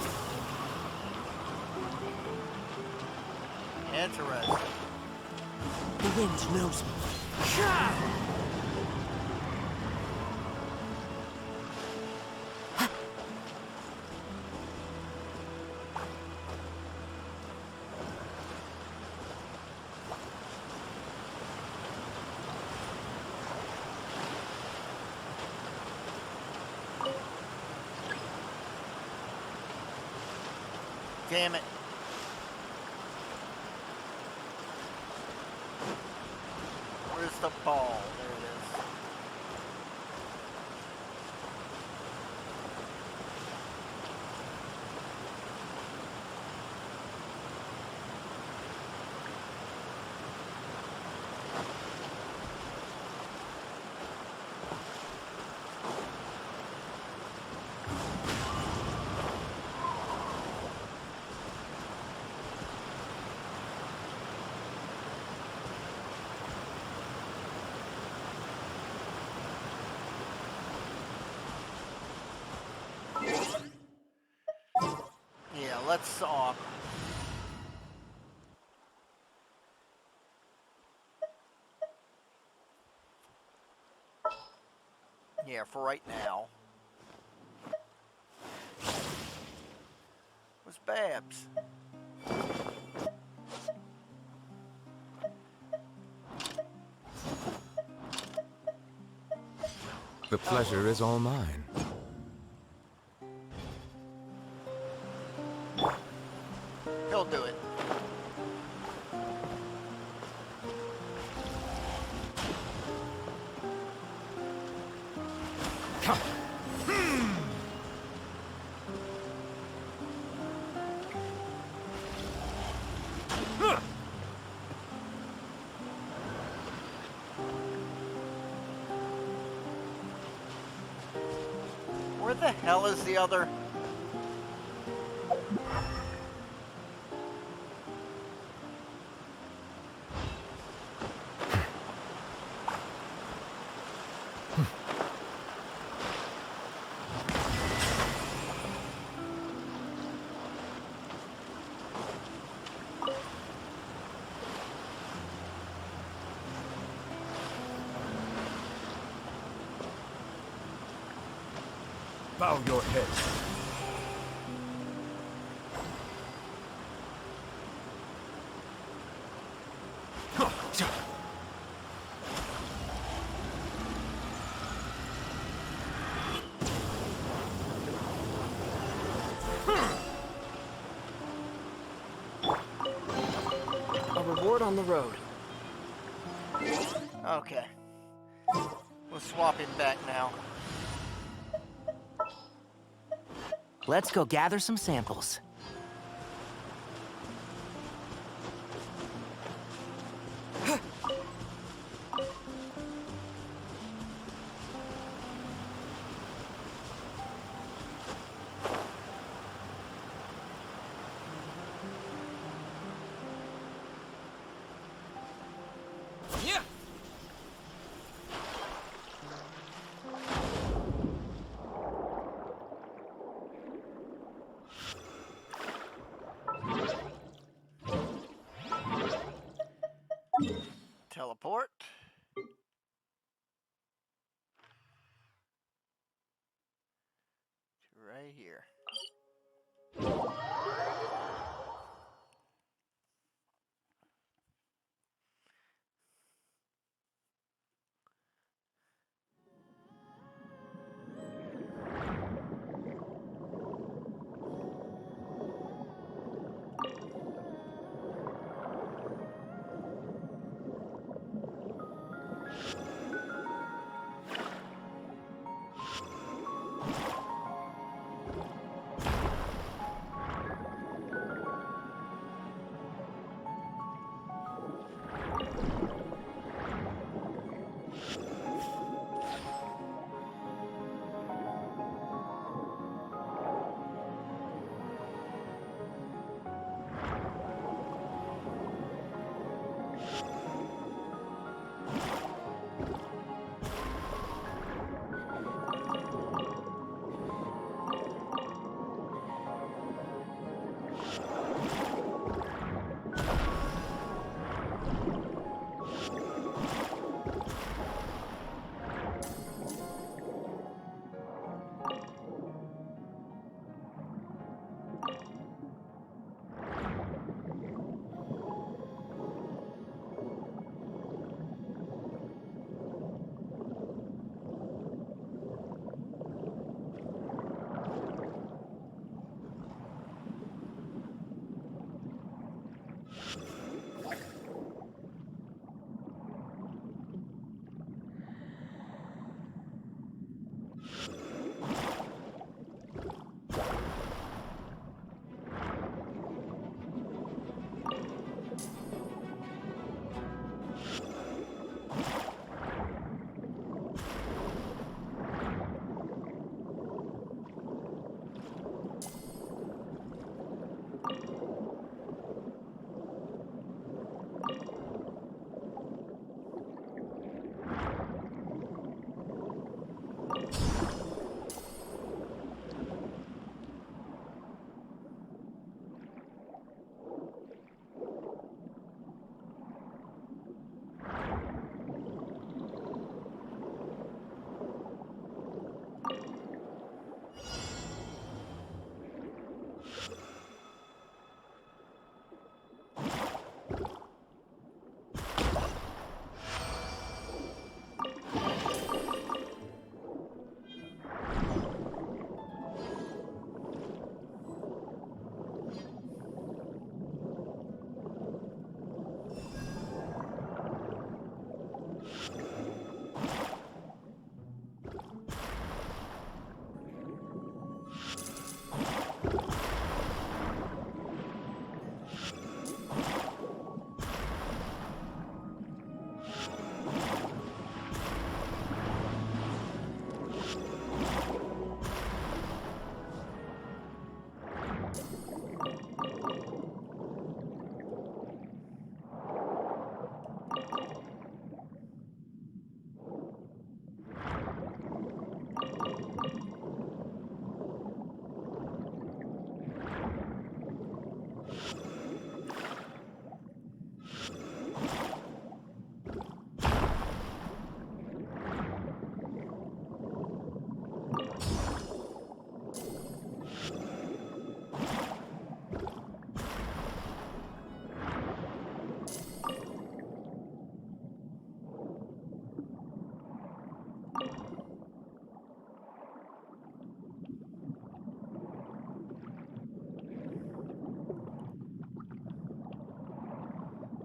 Interesting. The wind knows me. Damn it. Where's the ball? There it is. Yeah, let's yeah, for right now. Where's Babs? The pleasure is all mine. He'll do it. Where the hell is the other? Bow your head. A reward on the road. Okay. We'll swap him back now. Let's go gather some samples. Teleport. To right here.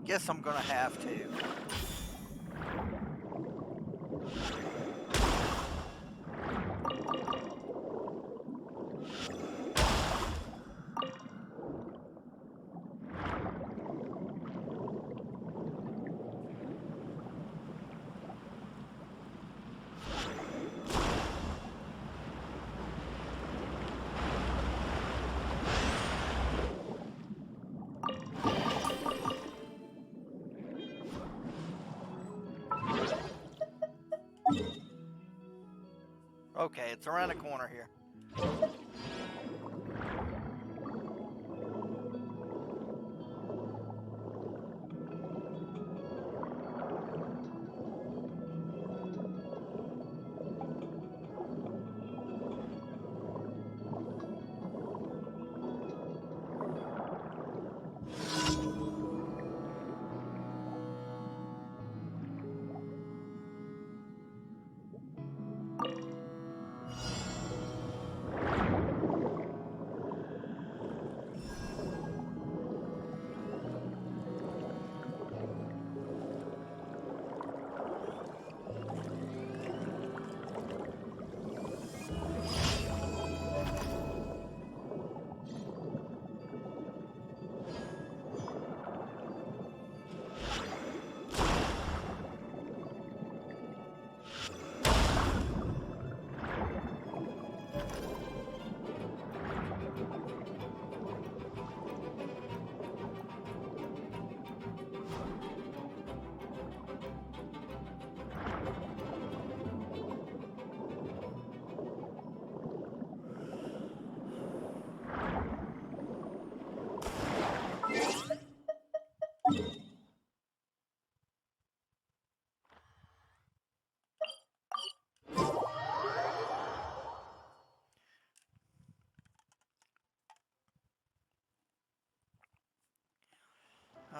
Guess I'm gonna have to. Okay, it's around the corner here.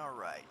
All right.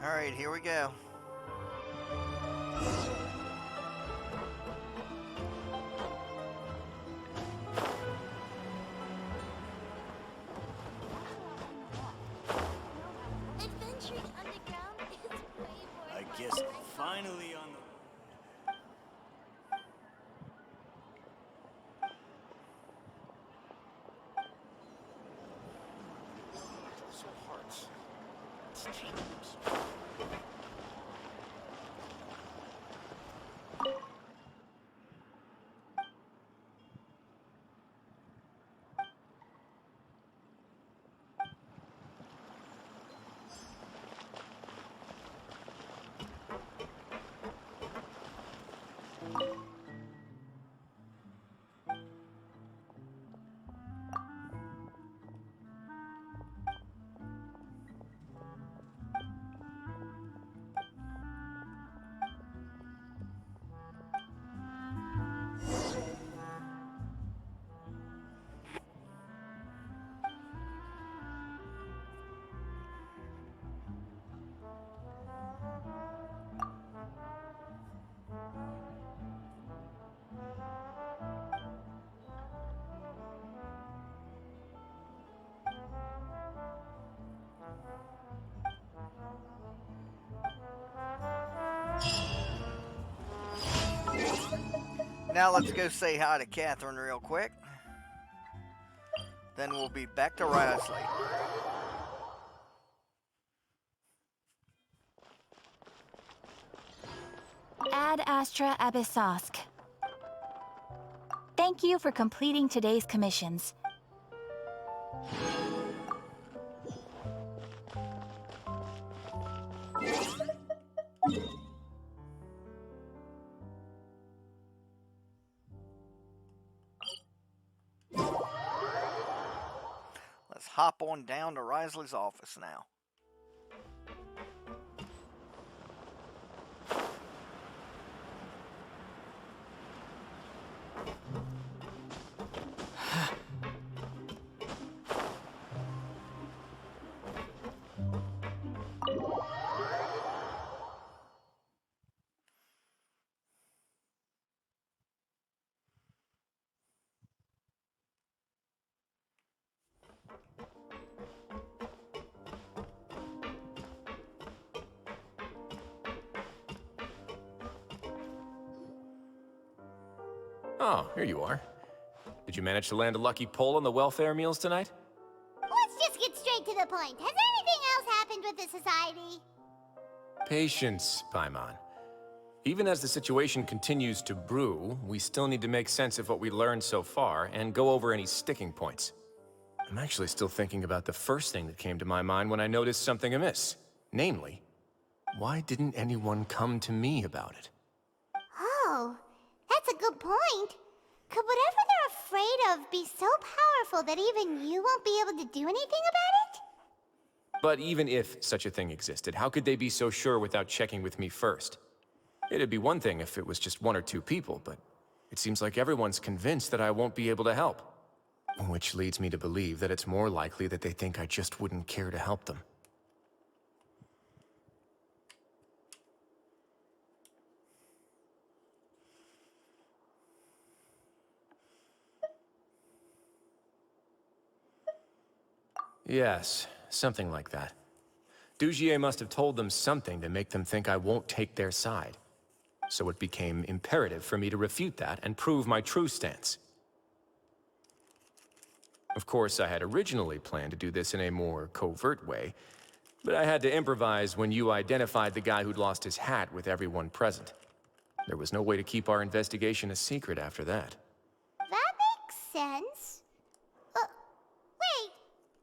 All right, here we go. Adventuring underground is way more I fun guess than I'm finally on the... Hearts. It's dreams. Now let's go say hi to Catherine real quick. Then we'll be back to Wriothesley. Ad Astra Abyssosk. Thank you for completing today's commissions. Let's hop on down to Wriothesley's office now. Oh, here you are. Did you manage to land a lucky pull on the welfare meals tonight? Let's just get straight to the point. Has anything else happened with the society? Patience, Paimon. Even as the situation continues to brew, we still need to make sense of what we learned so far and go over any sticking points. I'm actually still thinking about the first thing that came to my mind when I noticed something amiss. Namely, why didn't anyone come to me about it? Oh, that's a good point. Could whatever they're afraid of be so powerful that even you won't be able to do anything about it? But even if such a thing existed, how could they be so sure without checking with me first? It'd be one thing if it was just one or two people, but it seems like everyone's convinced that I won't be able to help. Which leads me to believe that it's more likely that they think I just wouldn't care to help them. Yes, something like that. Dugier must have told them something to make them think I won't take their side. So it became imperative for me to refute that and prove my true stance. Of course, I had originally planned to do this in a more covert way, but I had to improvise when you identified the guy who'd lost his hat with everyone present. There was no way to keep our investigation a secret after that. That makes sense. Wait,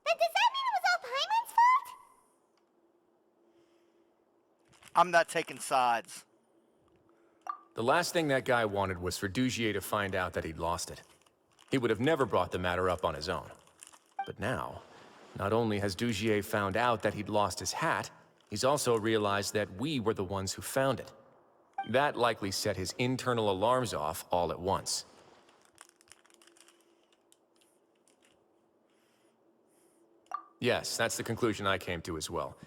then does that mean it was all Paimon's fault? I'm not taking sides. The last thing that guy wanted was for Dugier to find out that he'd lost it. He would have never brought the matter up on his own. But now, not only has Dugier found out that he'd lost his hat, he's also realized that we were the ones who found it. That likely set his internal alarms off all at once. Yes, that's the conclusion I came to as well.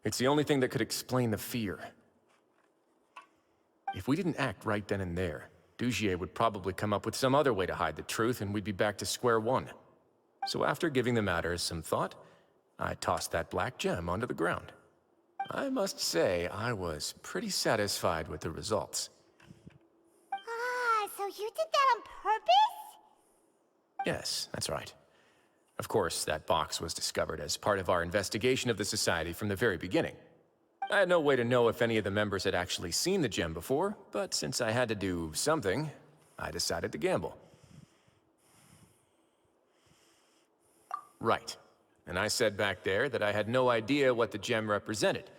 It's the only thing that could explain the fear. If we didn't act right then and there, Dugier would probably come up with some other way to hide the truth, and we'd be back to square one. So after giving the matter some thought, I tossed that black gem onto the ground. I must say, I was pretty satisfied with the results. Ah, so you did that on purpose? Yes, that's right. Of course, that box was discovered as part of our investigation of the Society from the very beginning. I had no way to know if any of the members had actually seen the gem before, but since I had to do something, I decided to gamble. Right. And I said back there that I had no idea what the gem represented.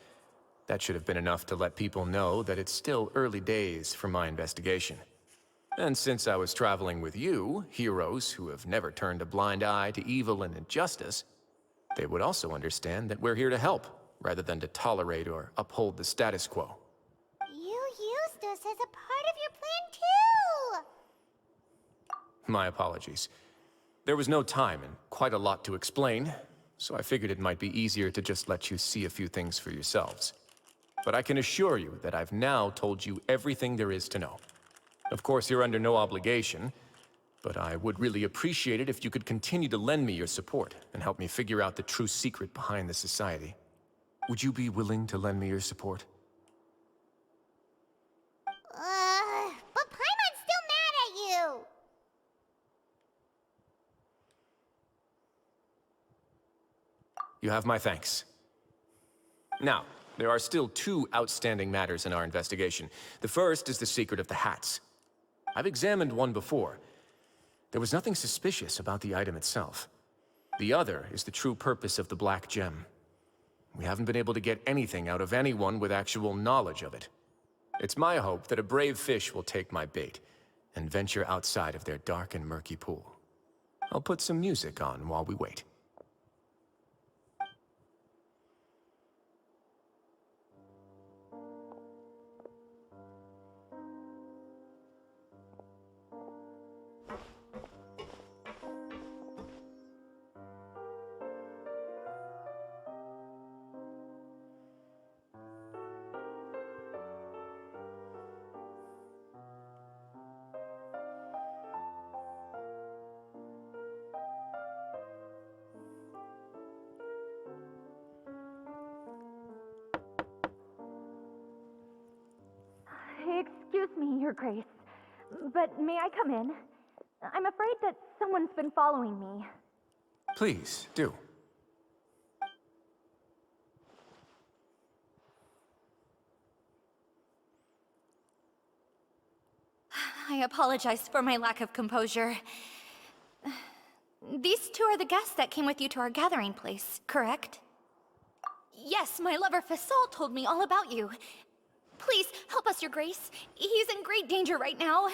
That should have been enough to let people know that it's still early days for my investigation. And since I was traveling with you, heroes who have never turned a blind eye to evil and injustice, they would also understand that we're here to help, rather than to tolerate or uphold the status quo. You used us as a part of your plan too! My apologies. There was no time and quite a lot to explain, so I figured it might be easier to just let you see a few things for yourselves. But I can assure you that I've now told you everything there is to know. Of course, you're under no obligation, but I would really appreciate it if you could continue to lend me your support and help me figure out the true secret behind the Society. Would you be willing to lend me your support? But Paimon's still You have my thanks. Now, there are still 2 outstanding matters in our investigation. The first is the secret of the hats. I've examined one before. There was nothing suspicious about the item itself. The other is the true purpose of the black gem. We haven't been able to get anything out of anyone with actual knowledge of it. It's my hope that a brave fish will take my bait and venture outside of their dark and murky pool. I'll put some music on while we wait. Excuse me, Your Grace, but may I come in? I'm afraid that someone's been following me. Please, do. I apologize for my lack of composure. These 2 are the guests that came with you to our gathering place, correct? Yes, my lover Fasol told me all about you. Please, help us, Your Grace. He's in great danger right now.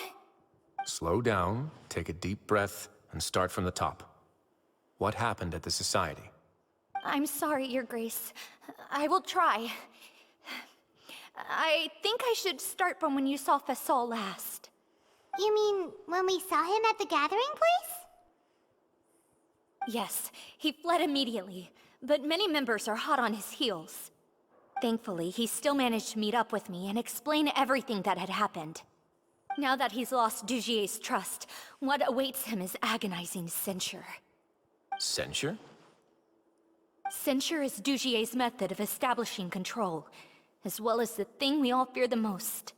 Slow down, take a deep breath, and start from the top. What happened at the Society? I'm sorry, Your Grace. I will try. I think I should start from when you saw Fasol last. You mean when we saw him at the gathering place? Yes, he fled immediately, but many members are hot on his heels. Thankfully, he still managed to meet up with me and explain everything that had happened. Now that he's lost Dugier's trust, what awaits him is agonizing censure. Censure? Censure is Dugier's method of establishing control, as well as the thing we all fear the most.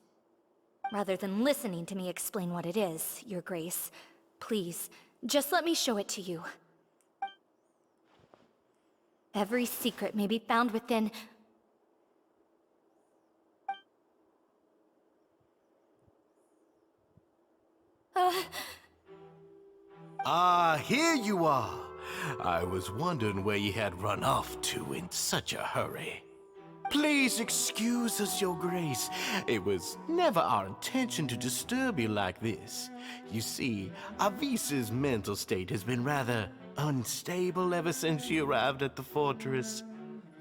Rather than listening to me explain what it is, Your Grace, please, just let me show it to you. Every secret may be found within... Here you are. I was wondering where you had run off to in such a hurry. Please excuse us, Your Grace. It was never our intention to disturb you like this. You see, Avisa's mental state has been rather unstable ever since she arrived at the fortress.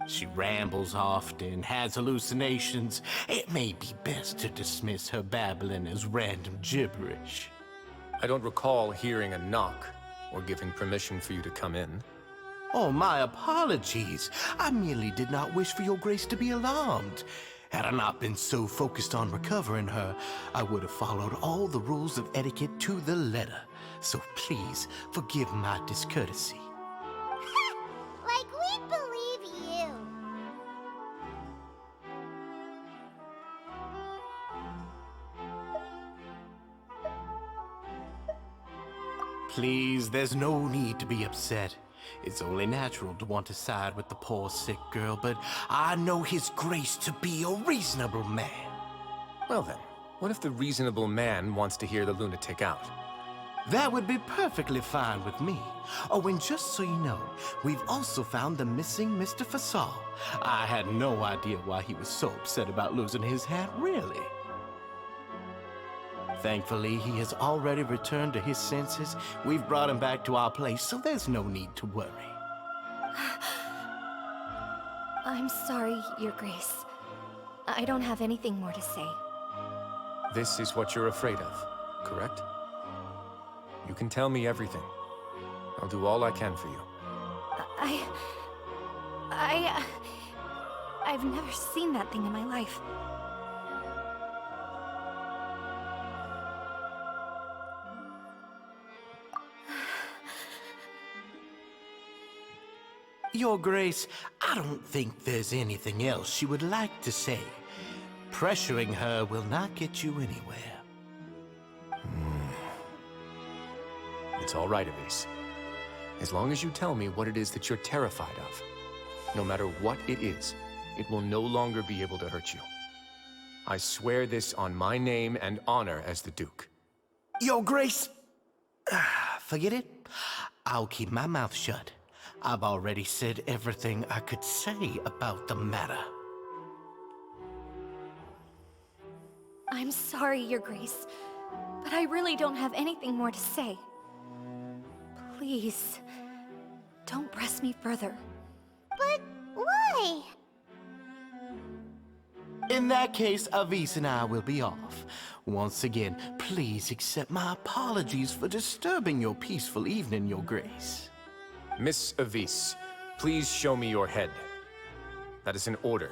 She rambles often, has hallucinations. It may be best to dismiss her babbling as random gibberish. I don't recall hearing a knock or giving permission for you to come in. Oh, my apologies. I merely did not wish for Your Grace to be alarmed. Had I not been so focused on recovering her, I would have followed all the rules of etiquette to the letter. So please, forgive my discourtesy. Like we believe you. Please, there's no need to be upset. It's only natural to want to side with the poor sick girl, but I know His Grace to be a reasonable man. Well then, what if the reasonable man wants to hear the lunatic out? That would be perfectly fine with me. Oh, and just so you know, we've also found the missing Mr. Fasol. I had no idea why he was so upset about losing his hat, really. Thankfully, he has already returned to his senses. We've brought him back to our place, so there's no need to worry. I'm sorry, Your Grace. I don't have anything more to say. This is what you're afraid of, correct? You can tell me everything. I'll do all I can for you. I've never seen that thing in my life. Your Grace, I don't think there's anything else she would like to say. Pressuring her will not get you anywhere. It's all right, Elise. As long as you tell me what it is that you're terrified of, No matter what it is, it will no longer be able to hurt you. I swear this on my name and honor as the Duke. Your Grace, forget it. I'll keep my mouth shut. I've already said everything I could say about the matter. I'm sorry, Your Grace, but I really don't have anything more to say. Please, don't press me further. But why? In that case, Avis and I will be off. Once again, please accept my apologies for disturbing your peaceful evening, Your Grace. Miss Avis, please show me your head. That is an order.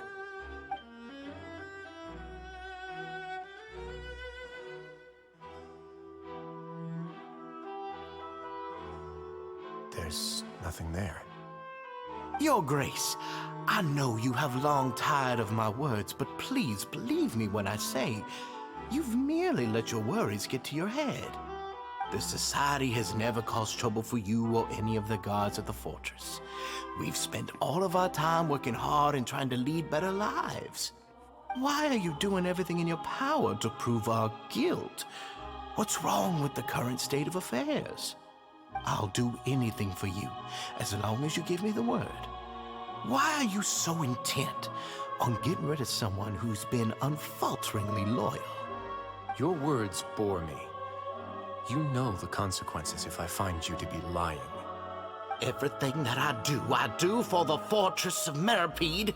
There's nothing there. Your Grace, I know you have long tired of my words, but please believe me when I say you've merely let your worries get to your head. The Society has never caused trouble for you or any of the guards at the fortress. We've spent all of our time working hard and trying to lead better lives. Why are you doing everything in your power to prove our guilt? What's wrong with the current state of affairs? I'll do anything for you, as long as you give me the word. Why are you so intent on getting rid of someone who's been unfalteringly loyal? Your words bore me. You know the consequences if I find you to be lying. Everything that I do for the fortress of Meropide.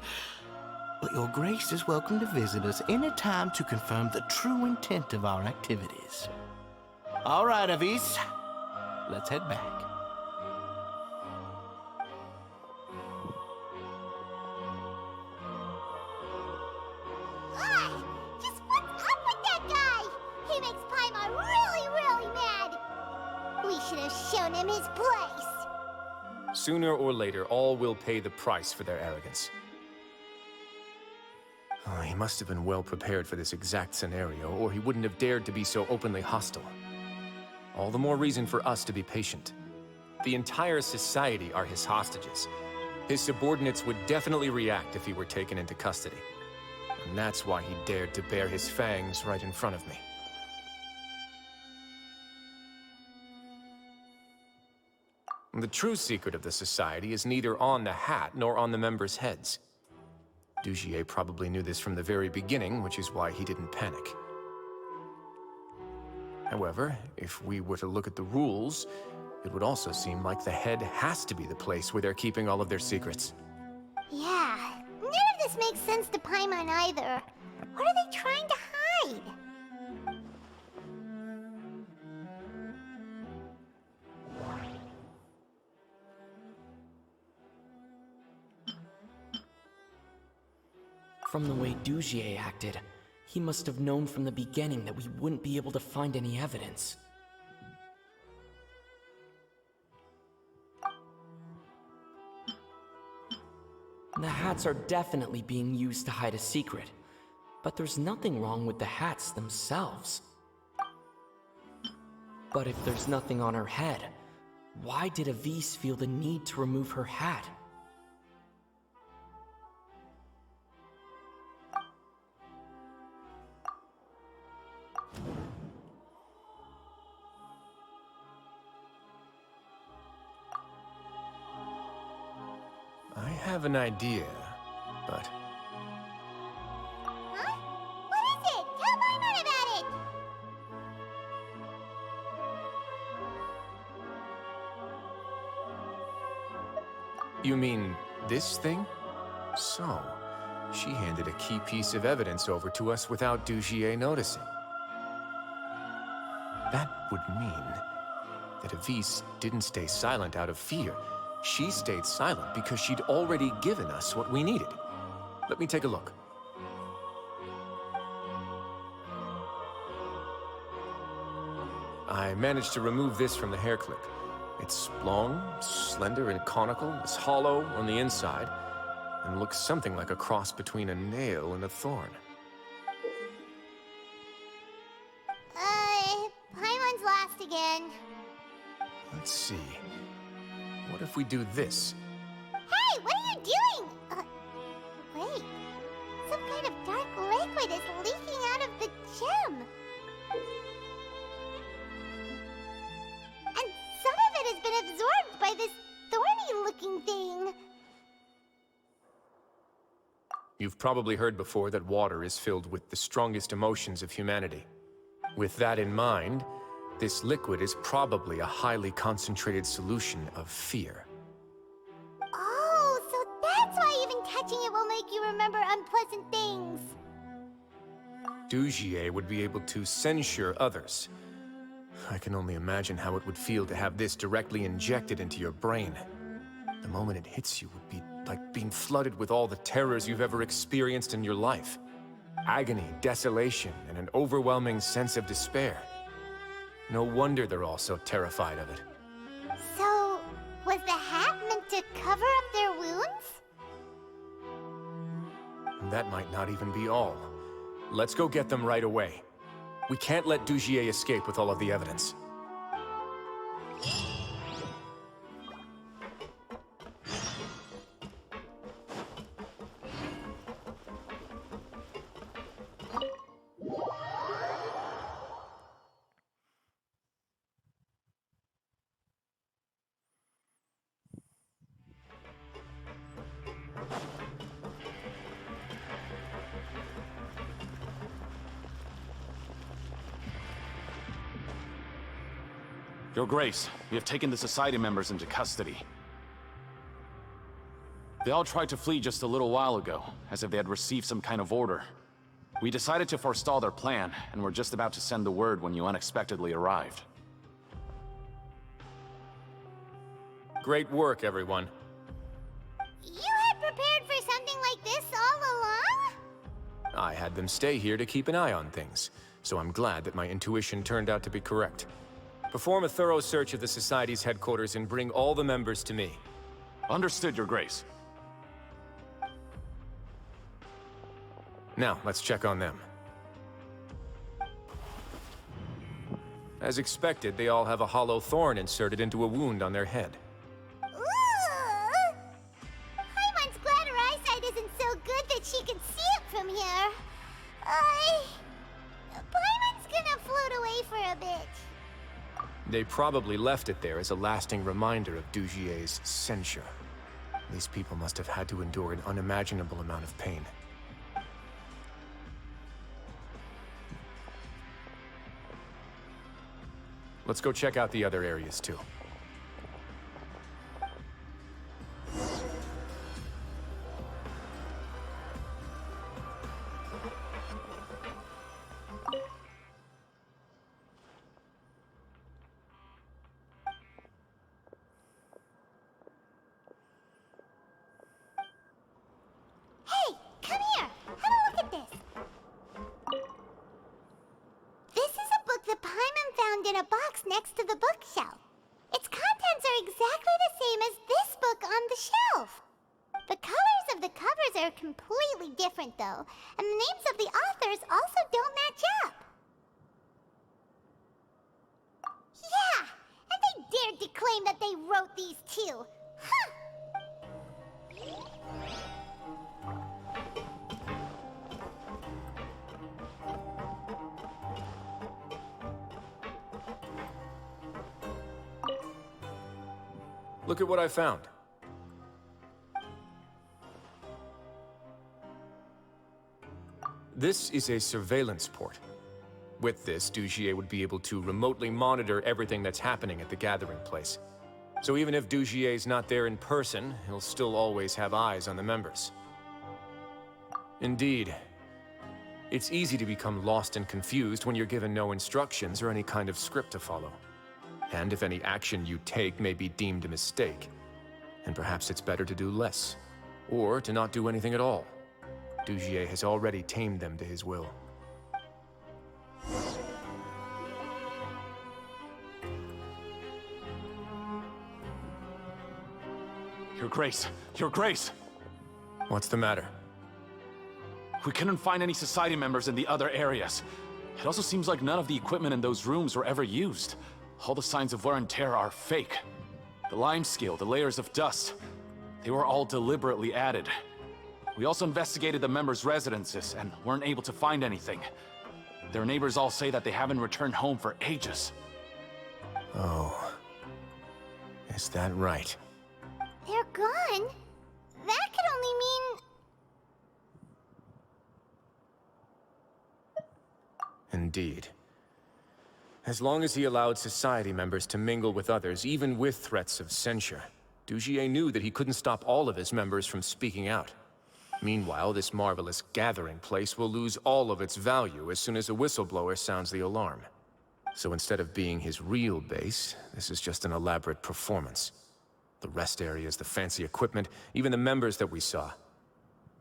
But Your Grace is welcome to visit us any time to confirm the true intent of our activities. All right, Avis. Let's head back. Just what's up with that guy? He makes Paimon really, really mad. We should have shown him his place. Sooner or later, all will pay the price for their arrogance. Oh, he must have been well prepared for this exact scenario, or he wouldn't have dared to be so openly hostile. All the more reason for us to be patient. The entire society are his hostages. His subordinates would definitely react if he were taken into custody. And that's why he dared to bare his fangs right in front of me. The true secret of the society is neither on the hat nor on the members' heads. Dugier probably knew this from the very beginning, which is why he didn't panic. However, if we were to look at the rules, it would also seem like the head has to be the place where they're keeping all of their secrets. Yeah, none of this makes sense to Paimon either. What are they trying to hide? From the way Dugier acted, he must have known from the beginning that we wouldn't be able to find any evidence. The hats are definitely being used to hide a secret, but there's nothing wrong with the hats themselves. But if there's nothing on her head, why did Avis feel the need to remove her hat? I have an idea, but... Huh? What is it? Tell Paimon about it! You mean this thing? So, she handed a key piece of evidence over to us without Dugier noticing. That would mean that Avis didn't stay silent out of fear. She stayed silent because she'd already given us what we needed. Let me take a look. I managed to remove this from the hair clip. It's long, slender, and conical. It's hollow on the inside, and looks something like a cross between a nail and a thorn. Paimon's last again. Let's see. What if we do this? Hey, what are you doing? You've probably heard before that water is filled with the strongest emotions of humanity. With that in mind, this liquid is probably a highly concentrated solution of fear. Oh, so that's why even touching it will make you remember unpleasant things. Dugier would be able to censure others. I can only imagine how it would feel to have this directly injected into your brain. The moment it hits you would be like being flooded with all the terrors you've ever experienced in your life. Agony, desolation, and an overwhelming sense of despair. No wonder they're all so terrified of it. So, was the hat meant to cover up their wounds? And that might not even be all. Let's go get them right away. We can't let Dugier escape with all of the evidence. Your Grace, we have taken the Society members into custody. They all tried to flee just a little while ago, as if they had received some kind of order. We decided to forestall their plan, and were just about to send the word when you unexpectedly arrived. Great work, everyone. You had prepared for something like this all along? I had them stay here to keep an eye on things, so I'm glad that my intuition turned out to be correct. Perform a thorough search of the Society's headquarters and bring all the members to me. Understood, Your Grace. Now, let's check on them. As expected, they all have a hollow thorn inserted into a wound on their head. Ooh! Paimon's glad her eyesight isn't so good that she can see it from here. Paimon's gonna float away for a bit. They probably left it there as a lasting reminder of Dugier's censure. These people must have had to endure an unimaginable amount of pain. Let's go check out the other areas, too. Hey, come here. Have a look at this. This is a book that Paimon found in a box next to the bookshelf. Its contents are exactly the same as this book on the shelf. The colors of the covers are completely different, though, and the names of the authors also don't match up. Yeah, and they dared to claim that they wrote these too. Huh! Look at what I found. This is a surveillance port. With this, Dugier would be able to remotely monitor everything that's happening at the gathering place. So even if Dugier's not there in person, he'll still always have eyes on the members. Indeed. It's easy to become lost and confused when you're given no instructions or any kind of script to follow. And if any action you take may be deemed a mistake, and perhaps it's better to do less, or to not do anything at all. Dugier has already tamed them to his will. Your Grace! Your Grace! What's the matter? We couldn't find any Society members in the other areas. It also seems like none of the equipment in those rooms were ever used. All the signs of wear and tear are fake. The lime scale, the layers of dust, they were all deliberately added. We also investigated the members' residences and weren't able to find anything. Their neighbors all say that they haven't returned home for ages. Oh. Is that right? They're gone? That could only mean... Indeed. As long as he allowed society members to mingle with others, even with threats of censure, Dugier knew that he couldn't stop all of his members from speaking out. Meanwhile, this marvelous gathering place will lose all of its value as soon as a whistleblower sounds the alarm. So instead of being his real base, this is just an elaborate performance. The rest areas, the fancy equipment, even the members that we saw,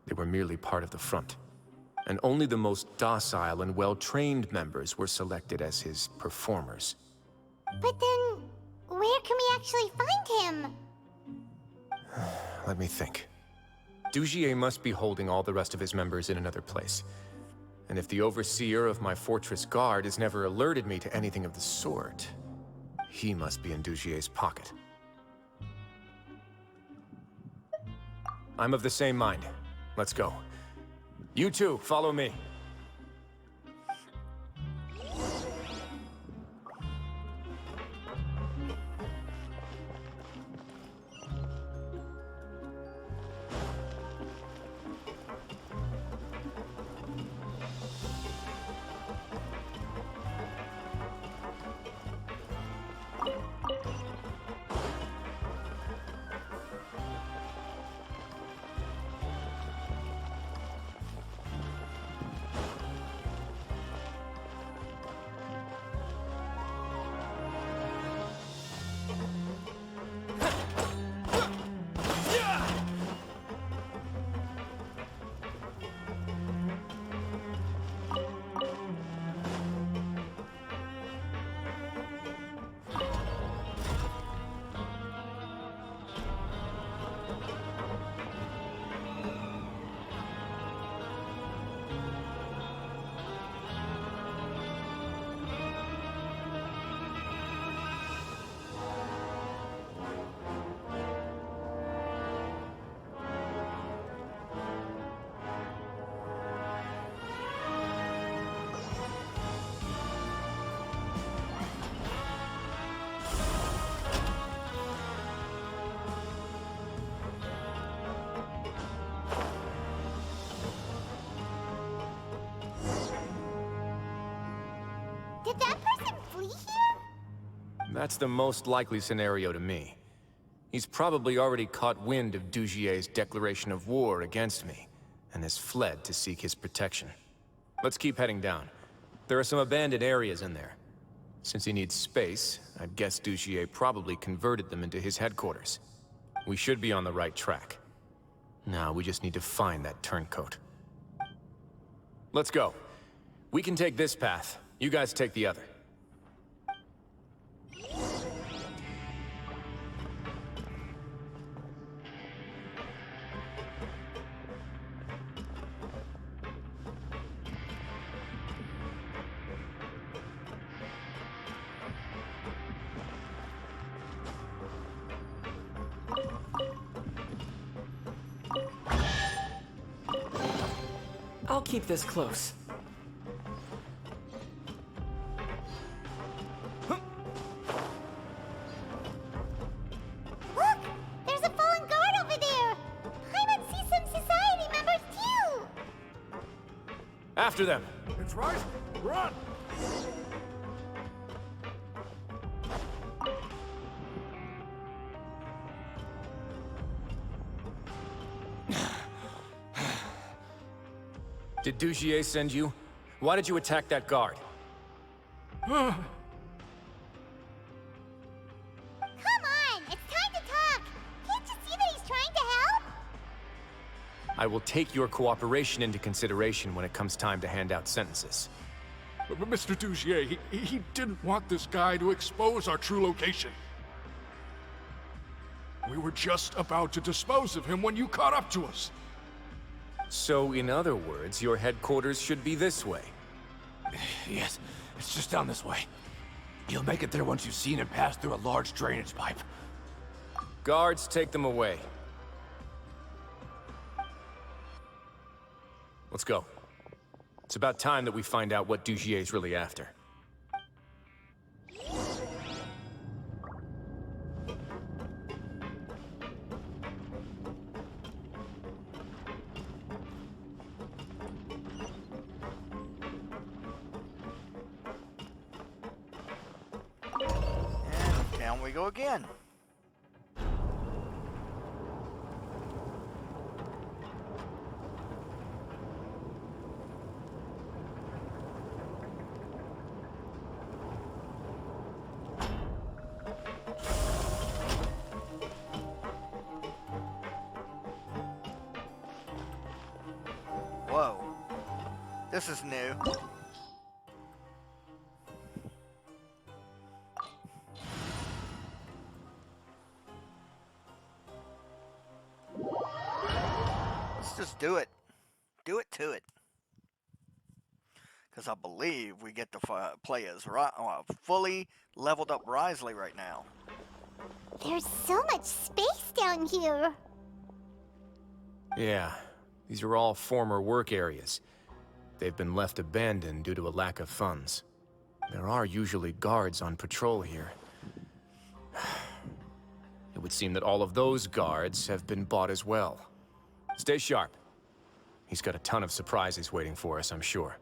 they were merely part of the front. And only the most docile and well-trained members were selected as his performers. But then, where can we actually find him? Let me think. Dugier must be holding all the rest of his members in another place. And if the overseer of my fortress guard has never alerted me to anything of the sort, he must be in Dugier's pocket. I'm of the same mind. Let's go. You two, follow me. Did that person flee here? That's the most likely scenario to me. He's probably already caught wind of Dugier's declaration of war against me, and has fled to seek his protection. Let's keep heading down. There are some abandoned areas in there. Since he needs space, I'd guess Dugier probably converted them into his headquarters. We should be on the right track. Now we just need to find that turncoat. Let's go. We can take this path. You guys take the other. I'll keep this close. Look! There's a fallen guard over there! Paimon sees some society members too! After them! It's right. Run! Did Dugier send you? Why did you attack that guard? Come on! It's time to talk! Can't you see that he's trying to help? I will take your cooperation into consideration when it comes time to hand out sentences. But Mr. Dugier, he didn't want this guy to expose our true location. We were just about to dispose of him when you caught up to us. So, in other words, your headquarters should be this way. Yes, it's just down this way. You'll make it there once you've seen him pass through a large drainage pipe. Guards, take them away. Let's go. It's about time that we find out what Dugier's really after. down we go again. Whoa. This is new. Let's just do it. Do it to it. Because I believe we get to play as fully leveled up Wriothesley right now. There's so much space down here. Yeah, these are all former work areas. They've been left abandoned due to a lack of funds. There are usually guards on patrol here. It would seem that all of those guards have been bought as well. Stay sharp. He's got a ton of surprises waiting for us, I'm sure.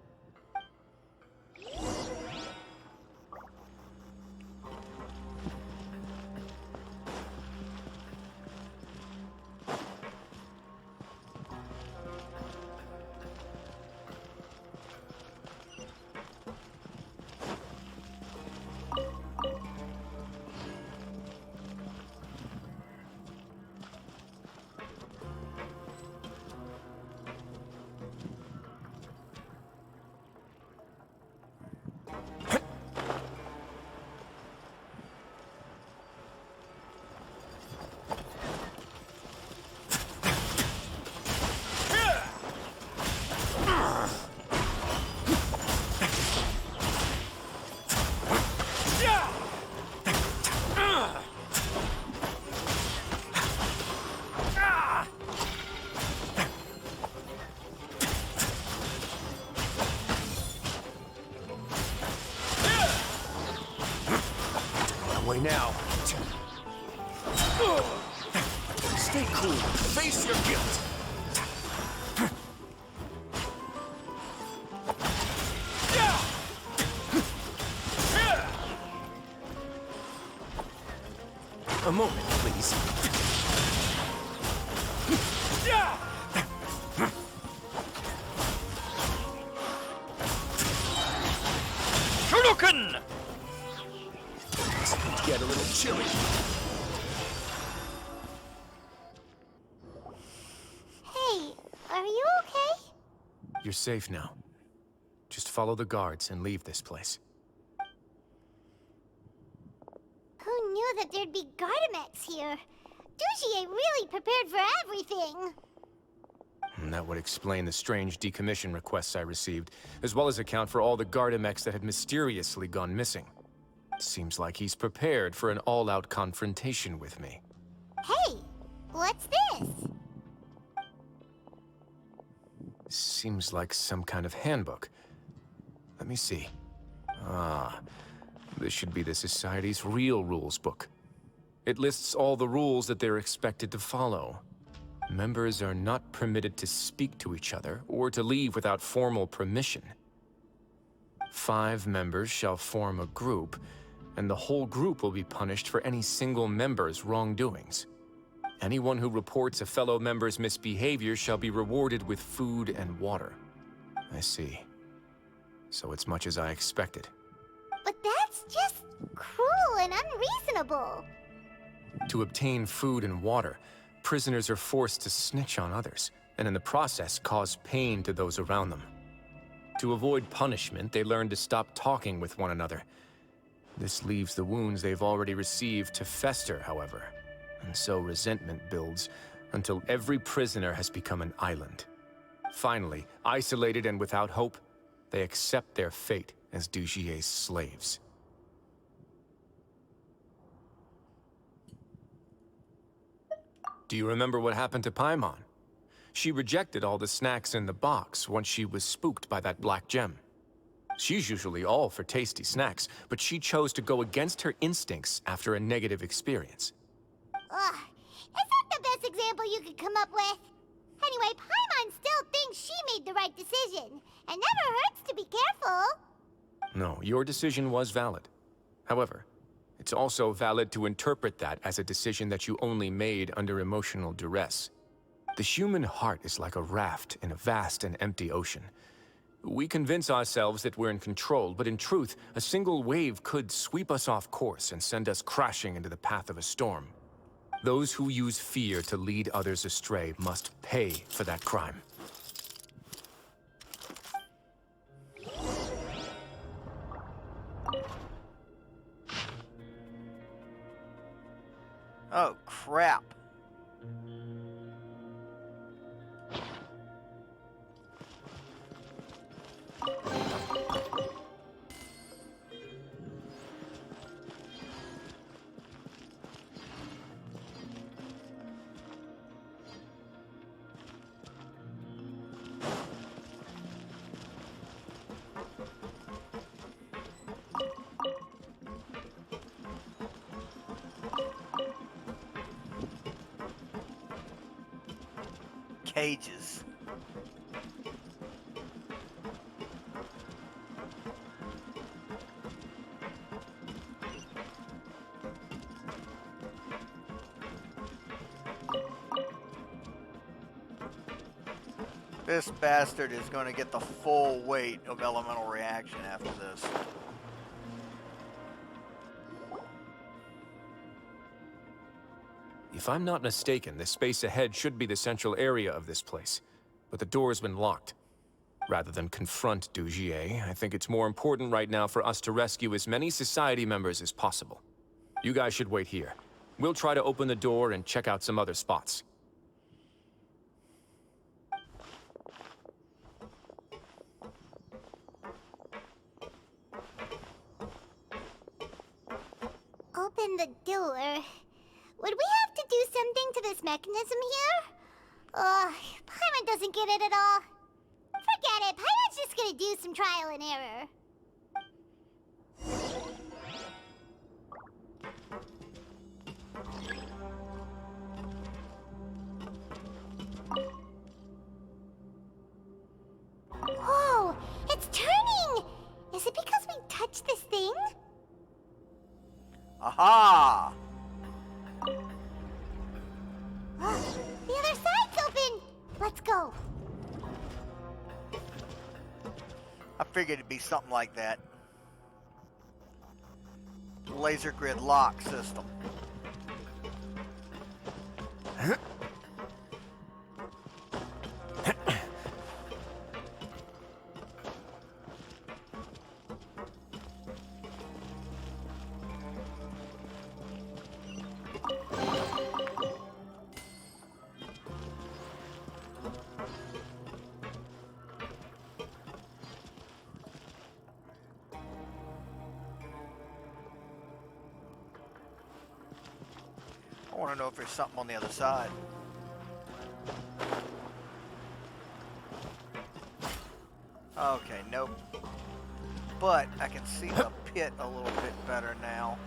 Way now. Stay cool. Face your guilt. A moment, please. Shuriken! Get a little chilly. Hey, are you okay? You're safe now. Just follow the guards and leave this place. Who knew that there'd be Gardamex here? Dugier really prepared for everything. And that would explain the strange decommission requests I received, as well as account for all the Gardamex that had mysteriously gone missing. Seems like he's prepared for an all-out confrontation with me. Hey, what's this? Seems like some kind of handbook. Let me see. Ah, this should be the Society's real rules book. It lists all the rules that they're expected to follow. Members are not permitted to speak to each other or to leave without formal permission. 5 members shall form a group, and the whole group will be punished for any single member's wrongdoings. Anyone who reports a fellow member's misbehavior shall be rewarded with food and water. I see. So it's much as I expected. But that's just cruel and unreasonable. To obtain food and water, prisoners are forced to snitch on others, and in the process cause pain to those around them. To avoid punishment, they learn to stop talking with one another. This leaves the wounds they've already received to fester, however, and so resentment builds until every prisoner has become an island. Finally, isolated and without hope, they accept their fate as Dugier's slaves. Do you remember what happened to Paimon? She rejected all the snacks in the box once she was spooked by that black gem. She's usually all for tasty snacks, but she chose to go against her instincts after a negative experience. Ugh, is that the best example you could come up with? Anyway, Paimon still thinks she made the right decision. It never hurts to be careful. No, your decision was valid. However, it it's also valid to interpret that as a decision that you only made under emotional duress. The human heart is like a raft in a vast and empty ocean. We convince ourselves that we're in control, but in truth, a single wave could sweep us off course and send us crashing into the path of a storm. Those who use fear to lead others astray must pay for that crime. Oh, crap. Cages. This bastard is going to get the full weight of elemental reaction after this. If I'm not mistaken, the space ahead should be the central area of this place, but the door's been locked. Rather than confront Dugier, I think it's more important right now for us to rescue as many society members as possible. You guys should wait here. We'll try to open the door and check out some other spots. Open the door. Would we have to do something to this mechanism here? Paimon doesn't get it at all. Forget it, Paimon's just gonna do some trial and error. Whoa, it's turning! Is it because we touched this thing? Aha! The other side's open! Let's go. I figured it'd be something like that. Laser grid lock system. I want to know if there's something on the other side. Okay, nope. But I can see the pit a little bit better now.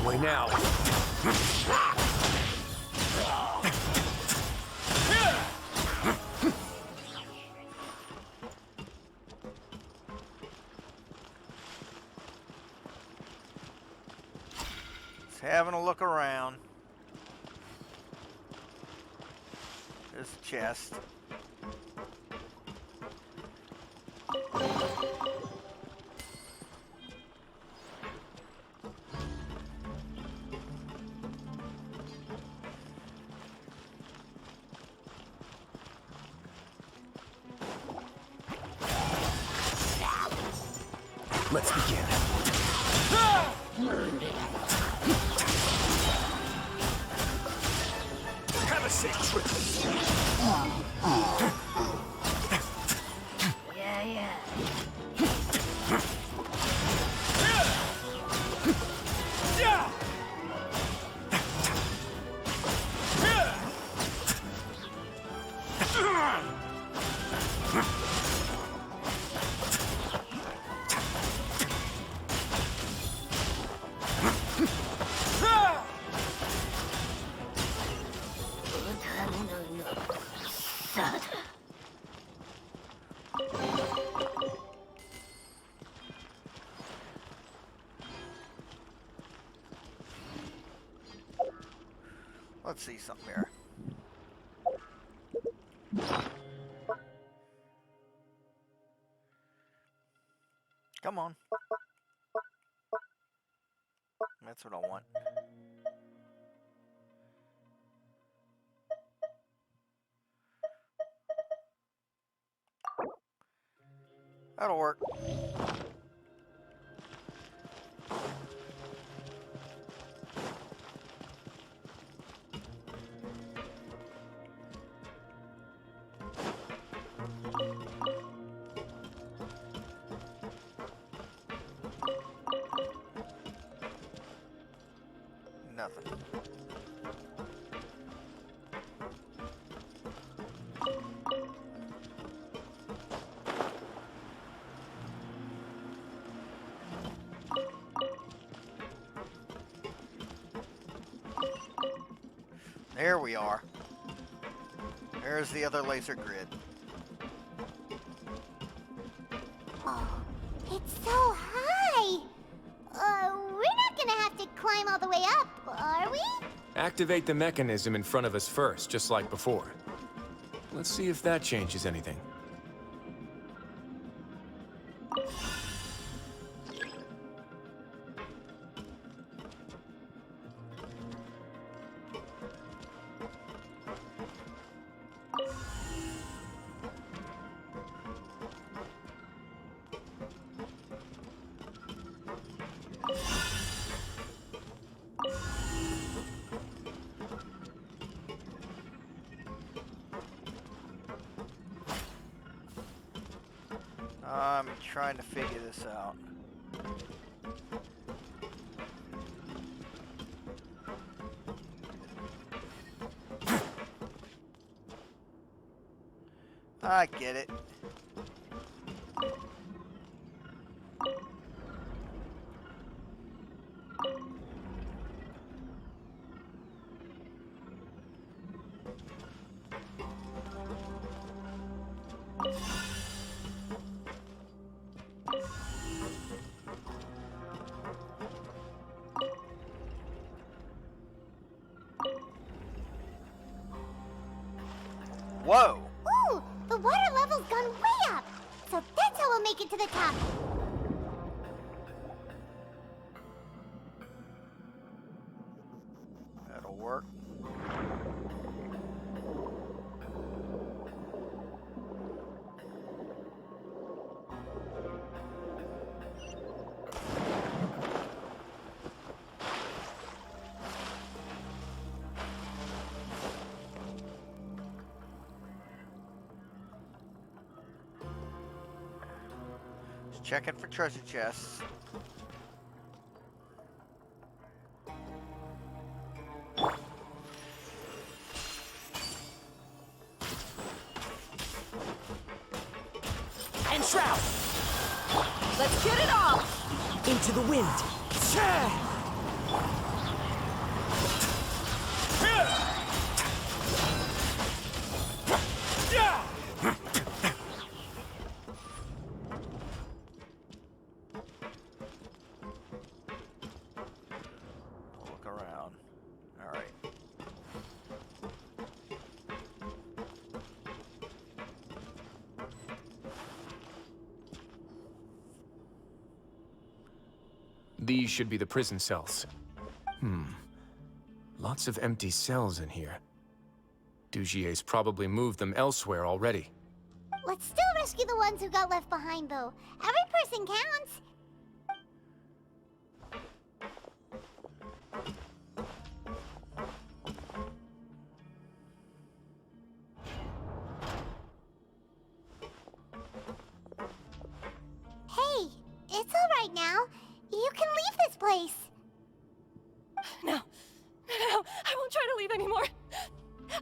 Way now. Just having a look around. There's a chest. Let's begin. Have a safe trip. Yeah. Let's see something here. Come on. That's what I want. That'll work. Nothing. There we are. There's the other laser grid. Oh, it's so high. We're not gonna have to climb all the way up, are we? Activate the mechanism in front of us first, just like before. Let's see if that changes anything. I'm trying to figure this out. I get it. Whoa! Ooh, the water level's gone way up. So that's how we'll make it to the top. That'll work. Just checking for treasure chests. And shroud! Let's get it off! Into the wind. Look around. All right. These should be the prison cells. Lots of empty cells in here. Dugier's probably moved them elsewhere already. Let's still rescue the ones who got left behind, though. Every person counts. Hey, it's all right now. You can leave this place. No. No, I won't try to leave anymore.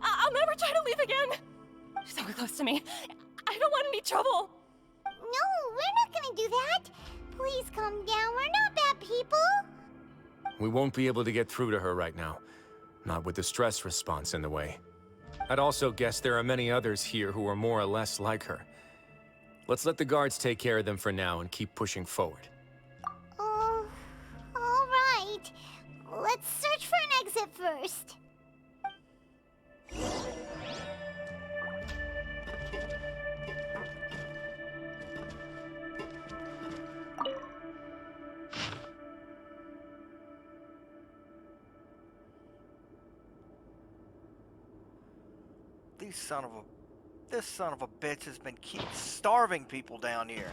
I'll never try to leave again. So close to me. I don't want any trouble. No, we're not gonna do that. Please calm down. We're not bad people. We won't be able to get through to her right now. Not with the stress response in the way. I'd also guess there are many others here who are more or less like her. Let's let the guards take care of them for now and keep pushing forward. All right. Let's search for an exit first. This son of a bitch has been keep starving people down here.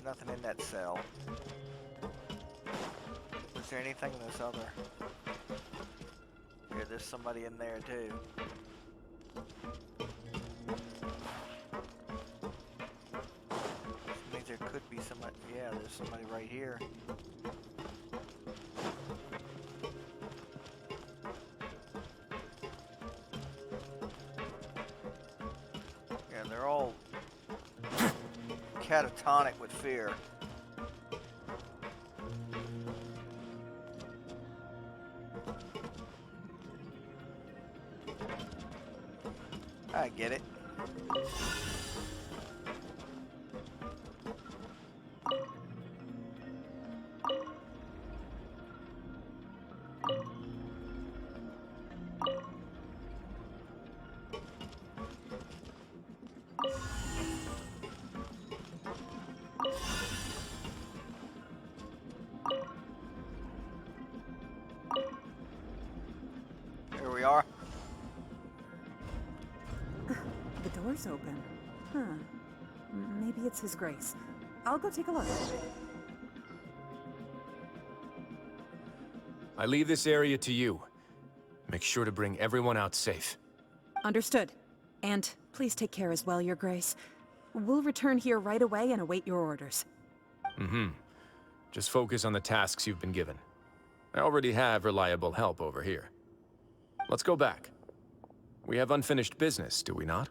Nothing in that cell. Is there anything in this other? Yeah, there's somebody in there too. This means there could be somebody. Yeah, there's somebody right here. Yeah, they're all catatonic with fear. I get it. Here we are. The door's open. Huh. Maybe it's His Grace. I'll go take a look. I leave this area to you. Make sure to bring everyone out safe. Understood. And please take care as well, Your Grace. We'll return here right away and await your orders. Mm-hmm. Just focus on the tasks you've been given. I already have reliable help over here. Let's go back. We have unfinished business, do we not?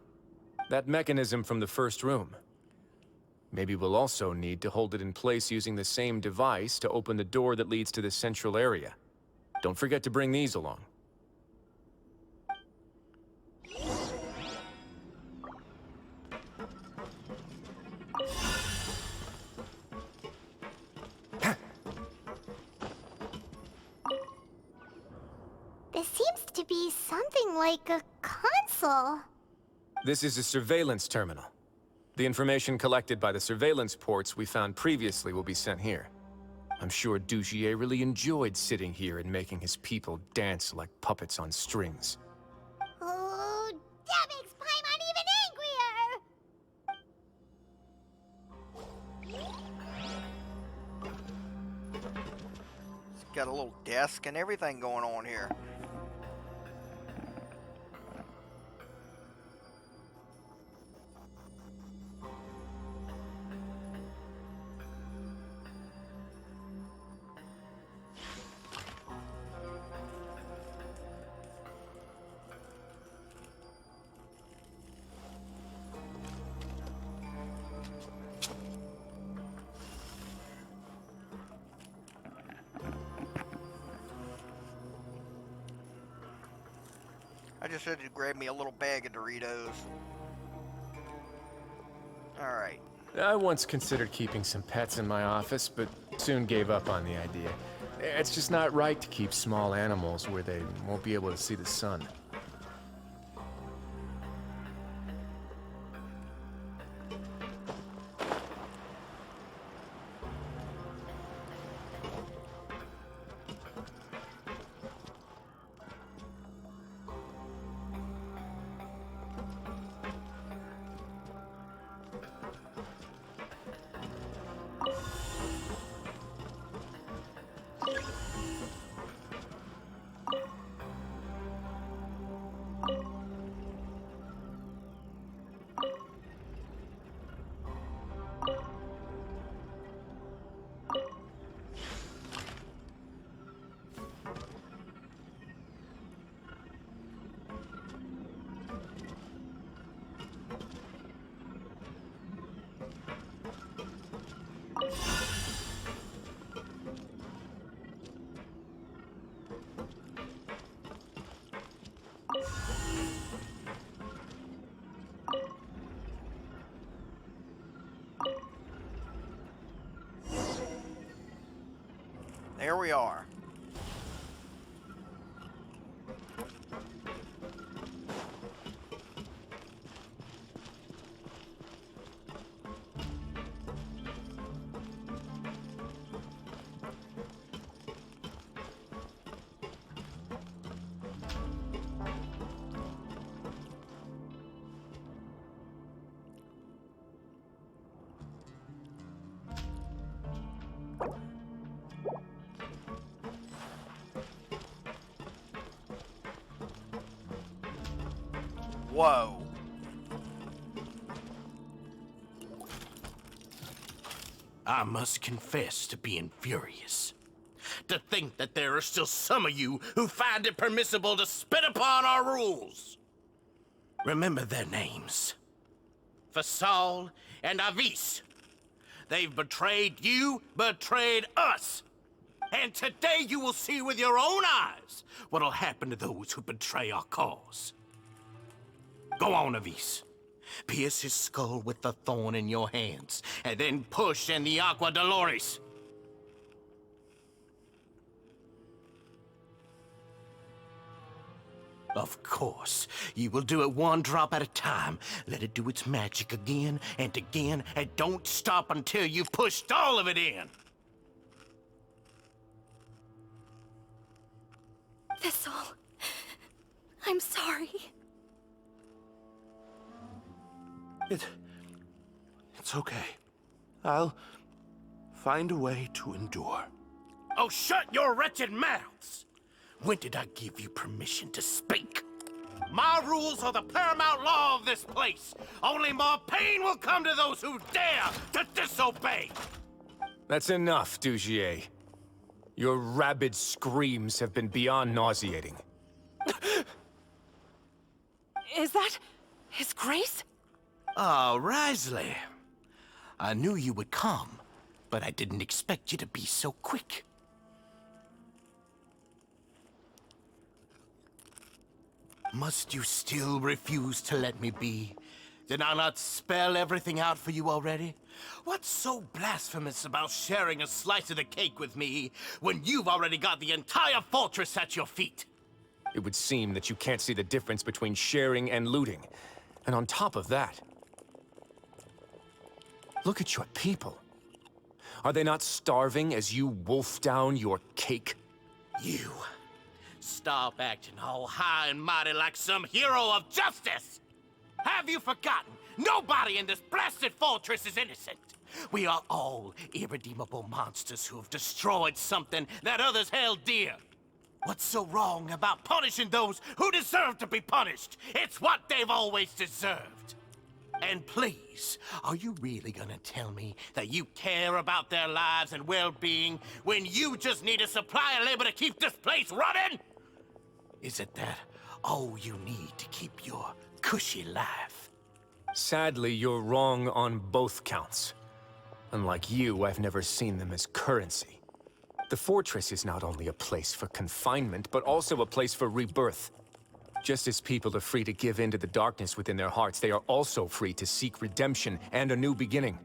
That mechanism from the first room. Maybe we'll also need to hold it in place using the same device to open the door that leads to the central area. Don't forget to bring these along. This seems to be something like a console. This is a surveillance terminal. The information collected by the surveillance ports we found previously will be sent here. I'm sure Dugier really enjoyed sitting here and making his people dance like puppets on strings. Oh, that makes Paimon even angrier! It's got a little desk and everything going on here. I just had to grab me a little bag of Doritos. Alright. I once considered keeping some pets in my office, but soon gave up on the idea. It's just not right to keep small animals where they won't be able to see the sun. Here we are. Whoa. I must confess to being furious. To think that there are still some of you who find it permissible to spit upon our rules. Remember their names. Fasal and Avis. They've betrayed you, betrayed us. And today you will see with your own eyes what'll happen to those who betray our cause. Go on, Avis. Pierce his skull with the thorn in your hands, and then push in the Aqua Dolores. Of course, you will do it one drop at a time. Let it do its magic again, and don't stop until you've pushed all of it in. Thistle, I'm sorry. It's okay. I'll find a way to endure. Oh, shut your wretched mouths! When did I give you permission to speak? My rules are the paramount law of this place. Only more pain will come to those who dare to disobey. That's enough, Dugier. Your rabid screams have been beyond nauseating. Is that His Grace? Oh, Wriothesley. I knew you would come, but I didn't expect you to be so quick. Must you still refuse to let me be? Did I not spell everything out for you already? What's so blasphemous about sharing a slice of the cake with me when you've already got the entire fortress at your feet? It would seem that you can't see the difference between sharing and looting. And on top of that, look at your people. Are they not starving as you wolf down your cake? You. Stop acting all high and mighty like some hero of justice! Have you forgotten? Nobody in this blasted fortress is innocent. We are all irredeemable monsters who have destroyed something that others held dear. What's so wrong about punishing those who deserve to be punished? It's what they've always deserved. And please, are you really gonna tell me that you care about their lives and well-being when you just need a supply of labor to keep this place running? Is it that all you need to keep your cushy life? Sadly, you're wrong on both counts. Unlike you, I've never seen them as currency. The fortress is not only a place for confinement, but also a place for rebirth. Just as people are free to give in to the darkness within their hearts, they are also free to seek redemption and a new beginning.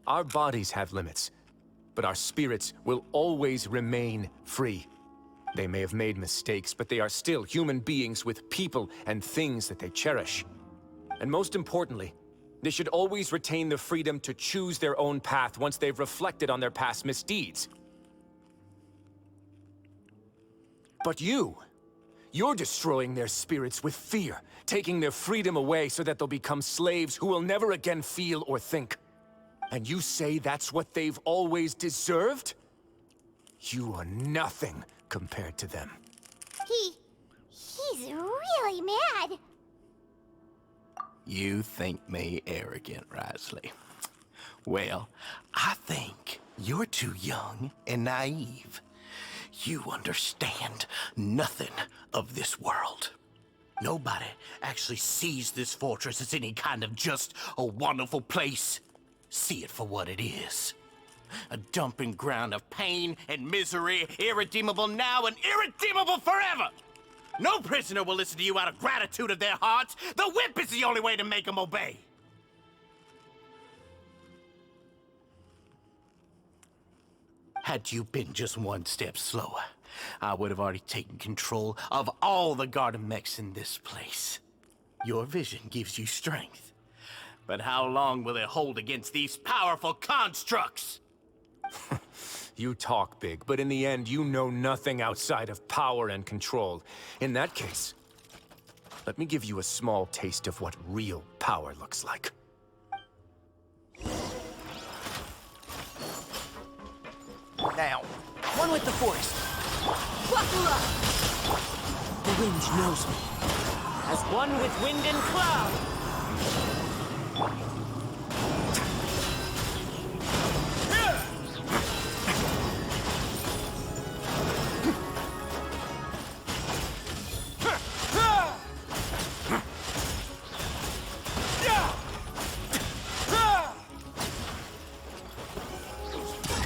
Our bodies have limits, but our spirits will always remain free. They may have made mistakes, but they are still human beings with people and things that they cherish. And most importantly, they should always retain the freedom to choose their own path once they've reflected on their past misdeeds. But you're destroying their spirits with fear, taking their freedom away so that they'll become slaves who will never again feel or think. And you say that's what they've always deserved? You are nothing compared to them. He's really mad. You think me arrogant, Wriothesley. Well, I think you're too young and naive. You understand nothing of this world. Nobody actually sees this fortress as any kind of just a wonderful place. See it for what it is. A dumping ground of pain and misery, irredeemable now and irredeemable forever! No prisoner will listen to you out of gratitude of their hearts. The whip is the only way to make them obey. Had you been just one step slower, I would have already taken control of all the garden mechs in this place. Your vision gives you strength. But how long will it hold against these powerful constructs? You talk big, but in the end, you know nothing outside of power and control. In that case, let me give you a small taste of what real power looks like. Now. One with the forest. Wakula! The wind knows me. As one with wind and cloud.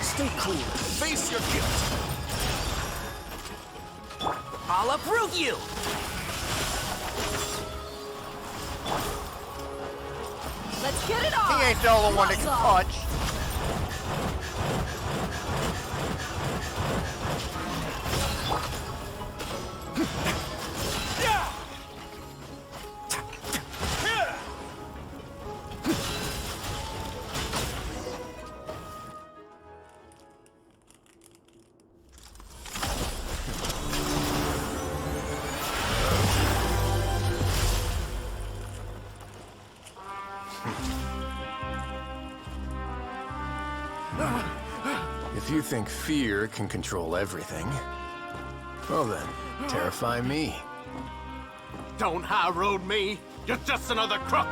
Stay cool. Face your guilt. I'll approve you! Let's get it on! He ain't the only one that can punch. If you think fear can control everything, well then, terrify me. Don't high road me. You're just another crook.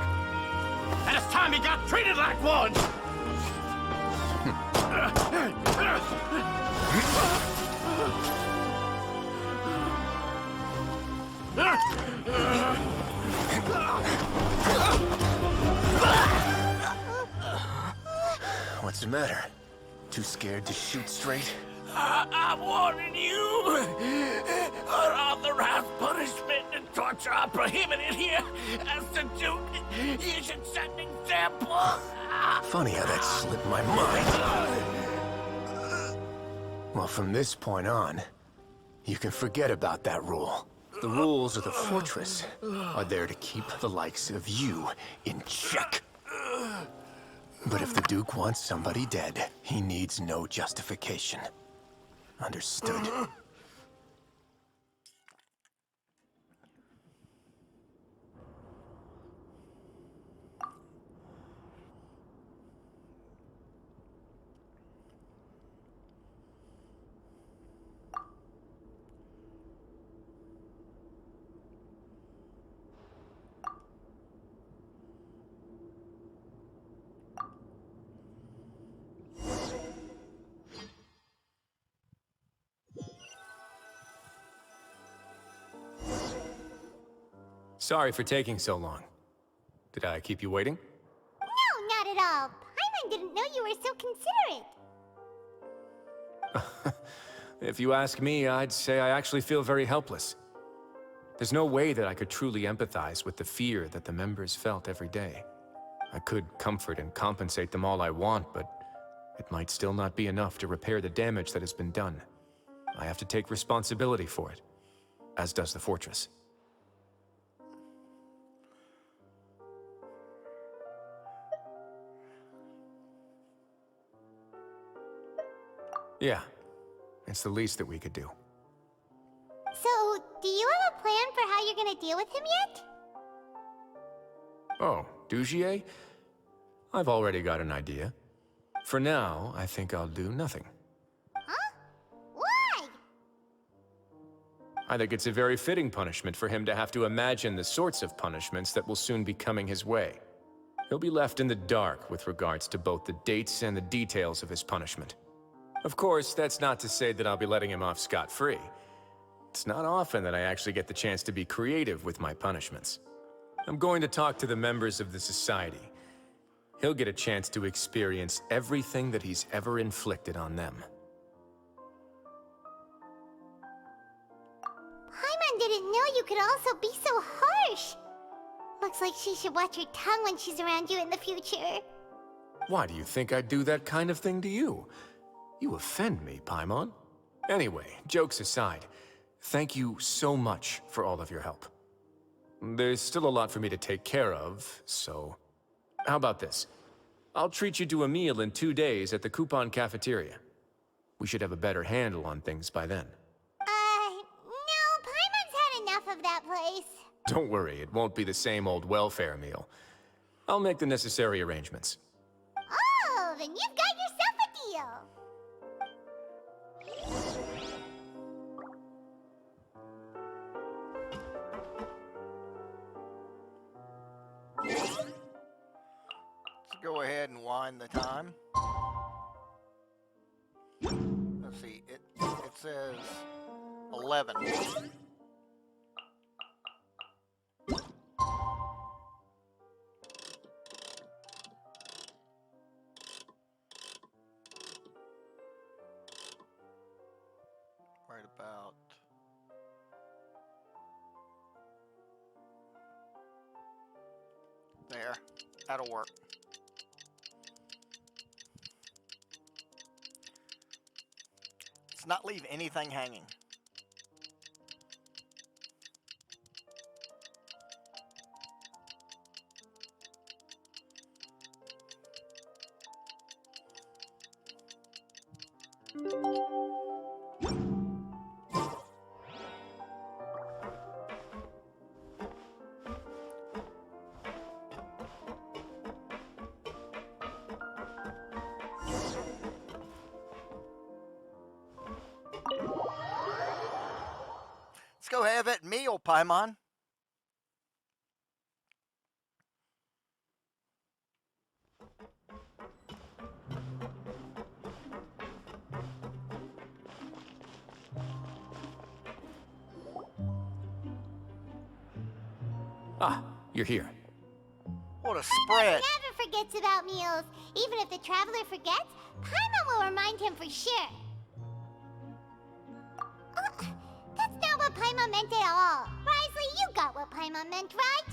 And it's time you got treated like one. What's the matter? Too scared to shoot straight? I'm warning you! Unauthorized punishment and torture are prohibited here. As the Duke, you should set an example. Funny how that slipped my mind. Well, from this point on, you can forget about that rule. The rules of the fortress are there to keep the likes of you in check. But if the Duke wants somebody dead, he needs no justification. Understood? Sorry for taking so long. Did I keep you waiting? No, not at all. Paimon didn't know you were so considerate. If you ask me, I'd say I actually feel very helpless. There's no way that I could truly empathize with the fear that the members felt every day. I could comfort and compensate them all I want, but it might still not be enough to repair the damage that has been done. I have to take responsibility for it, as does the fortress. Yeah, it's the least that we could do. So, do you have a plan for how you're gonna deal with him yet? Oh, Dugier? I've already got an idea. For now, I think I'll do nothing. Huh? Why? I think it's a very fitting punishment for him to have to imagine the sorts of punishments that will soon be coming his way. He'll be left in the dark with regards to both the dates and the details of his punishment. Of course, that's not to say that I'll be letting him off scot-free. It's not often that I actually get the chance to be creative with my punishments. I'm going to talk to the members of the Society. He'll get a chance to experience everything that he's ever inflicted on them. Paimon didn't know you could also be so harsh. Looks like she should watch her tongue when she's around you in the future. Why do you think I'd do that kind of thing to you? You offend me, Paimon. Anyway, jokes aside, thank you so much for all of your help. There's still a lot for me to take care of, so... How about this? I'll treat you to a meal in 2 days at the Coupon Cafeteria. We should have a better handle on things by then. No, Paimon's had enough of that place. Don't worry, it won't be the same old welfare meal. I'll make the necessary arrangements. Oh, then you've got yourself a deal. Let's go ahead and wind the time. Let's see, it says 11. Right about there. That'll work. Let's not leave anything hanging. Let's go have that meal, Paimon. Ah, you're here. What a Paimon spread. never forgets about meals. Even if the traveler forgets, Paimon will remind him for sure. That's not what Paimon meant at all. Wriothesley, you got what Paimon meant, right?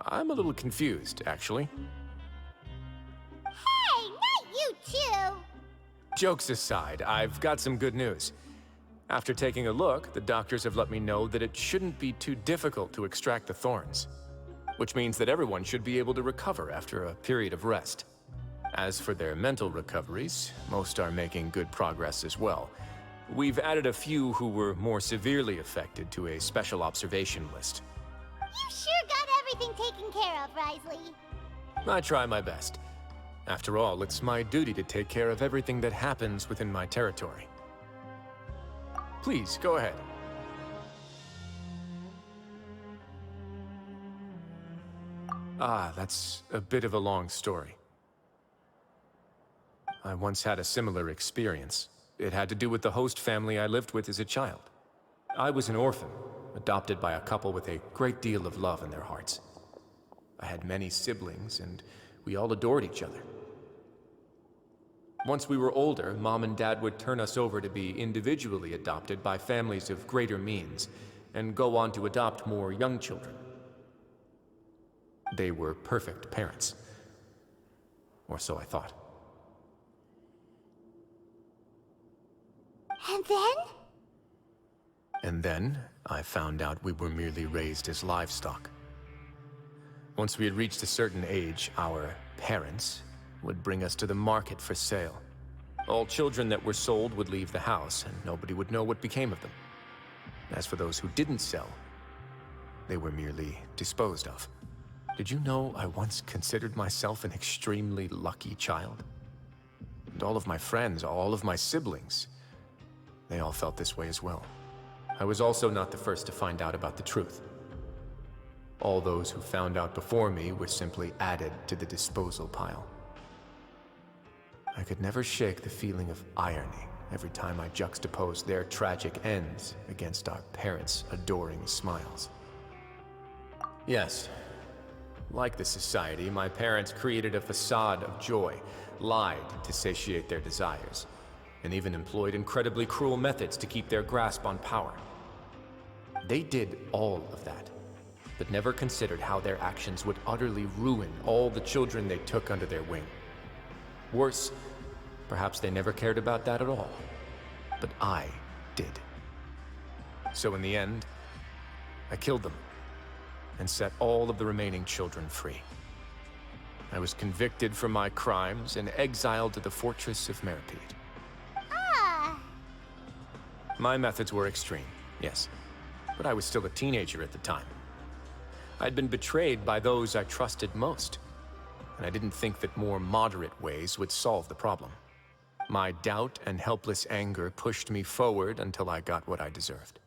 I'm a little confused, actually. Hey, not you too. Jokes aside, I've got some good news. After taking a look, the doctors have let me know that it shouldn't be too difficult to extract the thorns, which means that everyone should be able to recover after a period of rest. As for their mental recoveries, most are making good progress as well. We've added a few who were more severely affected to a special observation list. You sure got everything taken care of, Wriothesley. I try my best. After all, it's my duty to take care of everything that happens within my territory. Please, go ahead. That's a bit of a long story. I once had a similar experience. It had to do with the host family I lived with as a child. I was an orphan, adopted by a couple with a great deal of love in their hearts. I had many siblings, and we all adored each other. Once we were older, Mom and Dad would turn us over to be individually adopted by families of greater means, and go on to adopt more young children. They were perfect parents. Or so I thought. And then? And then, I found out we were merely raised as livestock. Once we had reached a certain age, our parents would bring us to the market for sale. All children that were sold would leave the house, and nobody would know what became of them. As for those who didn't sell, they were merely disposed of. Did you know I once considered myself an extremely lucky child? And all of my friends, all of my siblings, they all felt this way as well. I was also not the first to find out about the truth. All those who found out before me were simply added to the disposal pile. I could never shake the feeling of irony every time I juxtaposed their tragic ends against our parents' adoring smiles. Yes, like the society, my parents created a facade of joy, lied to satiate their desires, and even employed incredibly cruel methods to keep their grasp on power. They did all of that, but never considered how their actions would utterly ruin all the children they took under their wing. Worse, Perhaps they never cared about that at all. But I did. So in the end, I killed them and set all of the remaining children free. I was convicted for my crimes and exiled to the fortress of Meropide. Ah. My methods were extreme, yes, but I was still a teenager at the time. I'd been betrayed by those I trusted most, and I didn't think that more moderate ways would solve the problem. My doubt and helpless anger pushed me forward until I got what I deserved.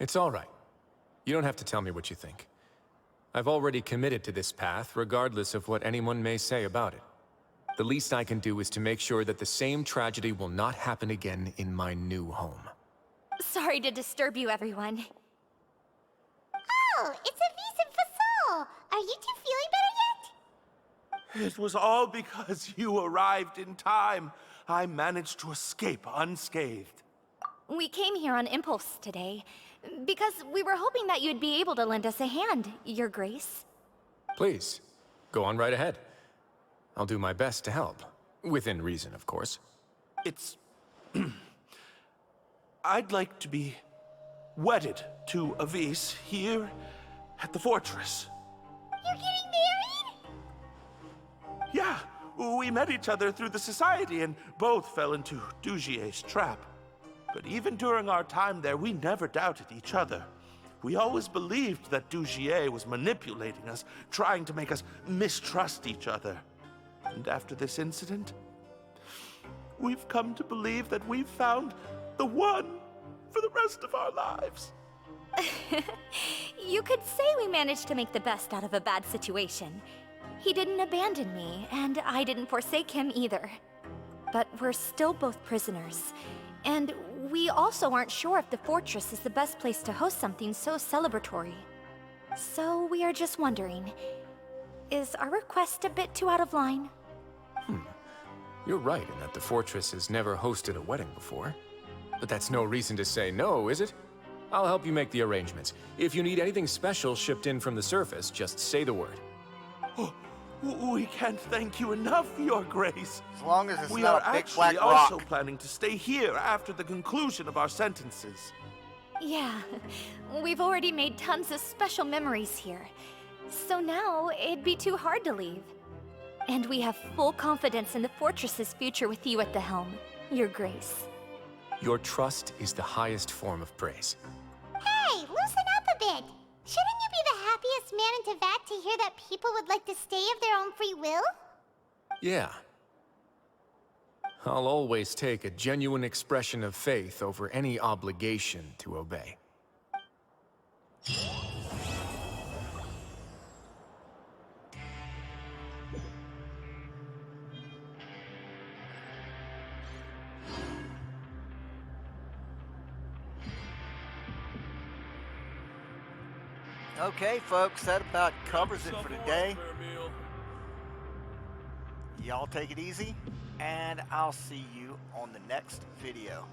It's all right. You don't have to tell me what you think. I've already committed to this path, regardless of what anyone may say about it. The least I can do is to make sure that the same tragedy will not happen again in my new home. Sorry to disturb you, everyone. Oh, it's Avis and Fasol. Are you two feeling better yet? It was all because you arrived in time. I managed to escape unscathed. We came here on impulse today, because we were hoping that you'd be able to lend us a hand, Your Grace. Please, go on right ahead. I'll do my best to help. Within reason, of course. It's... I'd like to be wedded to Avis here at the fortress. You're getting married? Yeah, we met each other through the society and both fell into Dugier's trap. But even during our time there, we never doubted each other. We always believed that Dugier was manipulating us, trying to make us mistrust each other. And after this incident, we've come to believe that we've found the one for the rest of our lives. You could say we managed to make the best out of a bad situation. He didn't abandon me, and I didn't forsake him either. But we're still both prisoners. And we also aren't sure if the fortress is the best place to host something so celebratory. So we are just wondering, is our request a bit too out of line? You're right in that the fortress has never hosted a wedding before. But that's no reason to say no, is it? I'll help you make the arrangements. If you need anything special shipped in from the surface, just say the word. Oh, we can't thank you enough, Your Grace. As long as it's we not are a big actually black rock. also planning to stay here after the conclusion of our sentences. Yeah, we've already made tons of special memories here. So now, it'd be too hard to leave. And we have full confidence in the fortress's future with you at the helm, Your Grace. Your trust is the highest form of praise. Hey, loosen up a bit. Shouldn't you be the happiest man in Teyvat to hear that people would like to stay of their own free will? Yeah. I'll always take a genuine expression of faith over any obligation to obey. Okay, folks, that about covers it for today. Y'all take it easy, and I'll see you on the next video.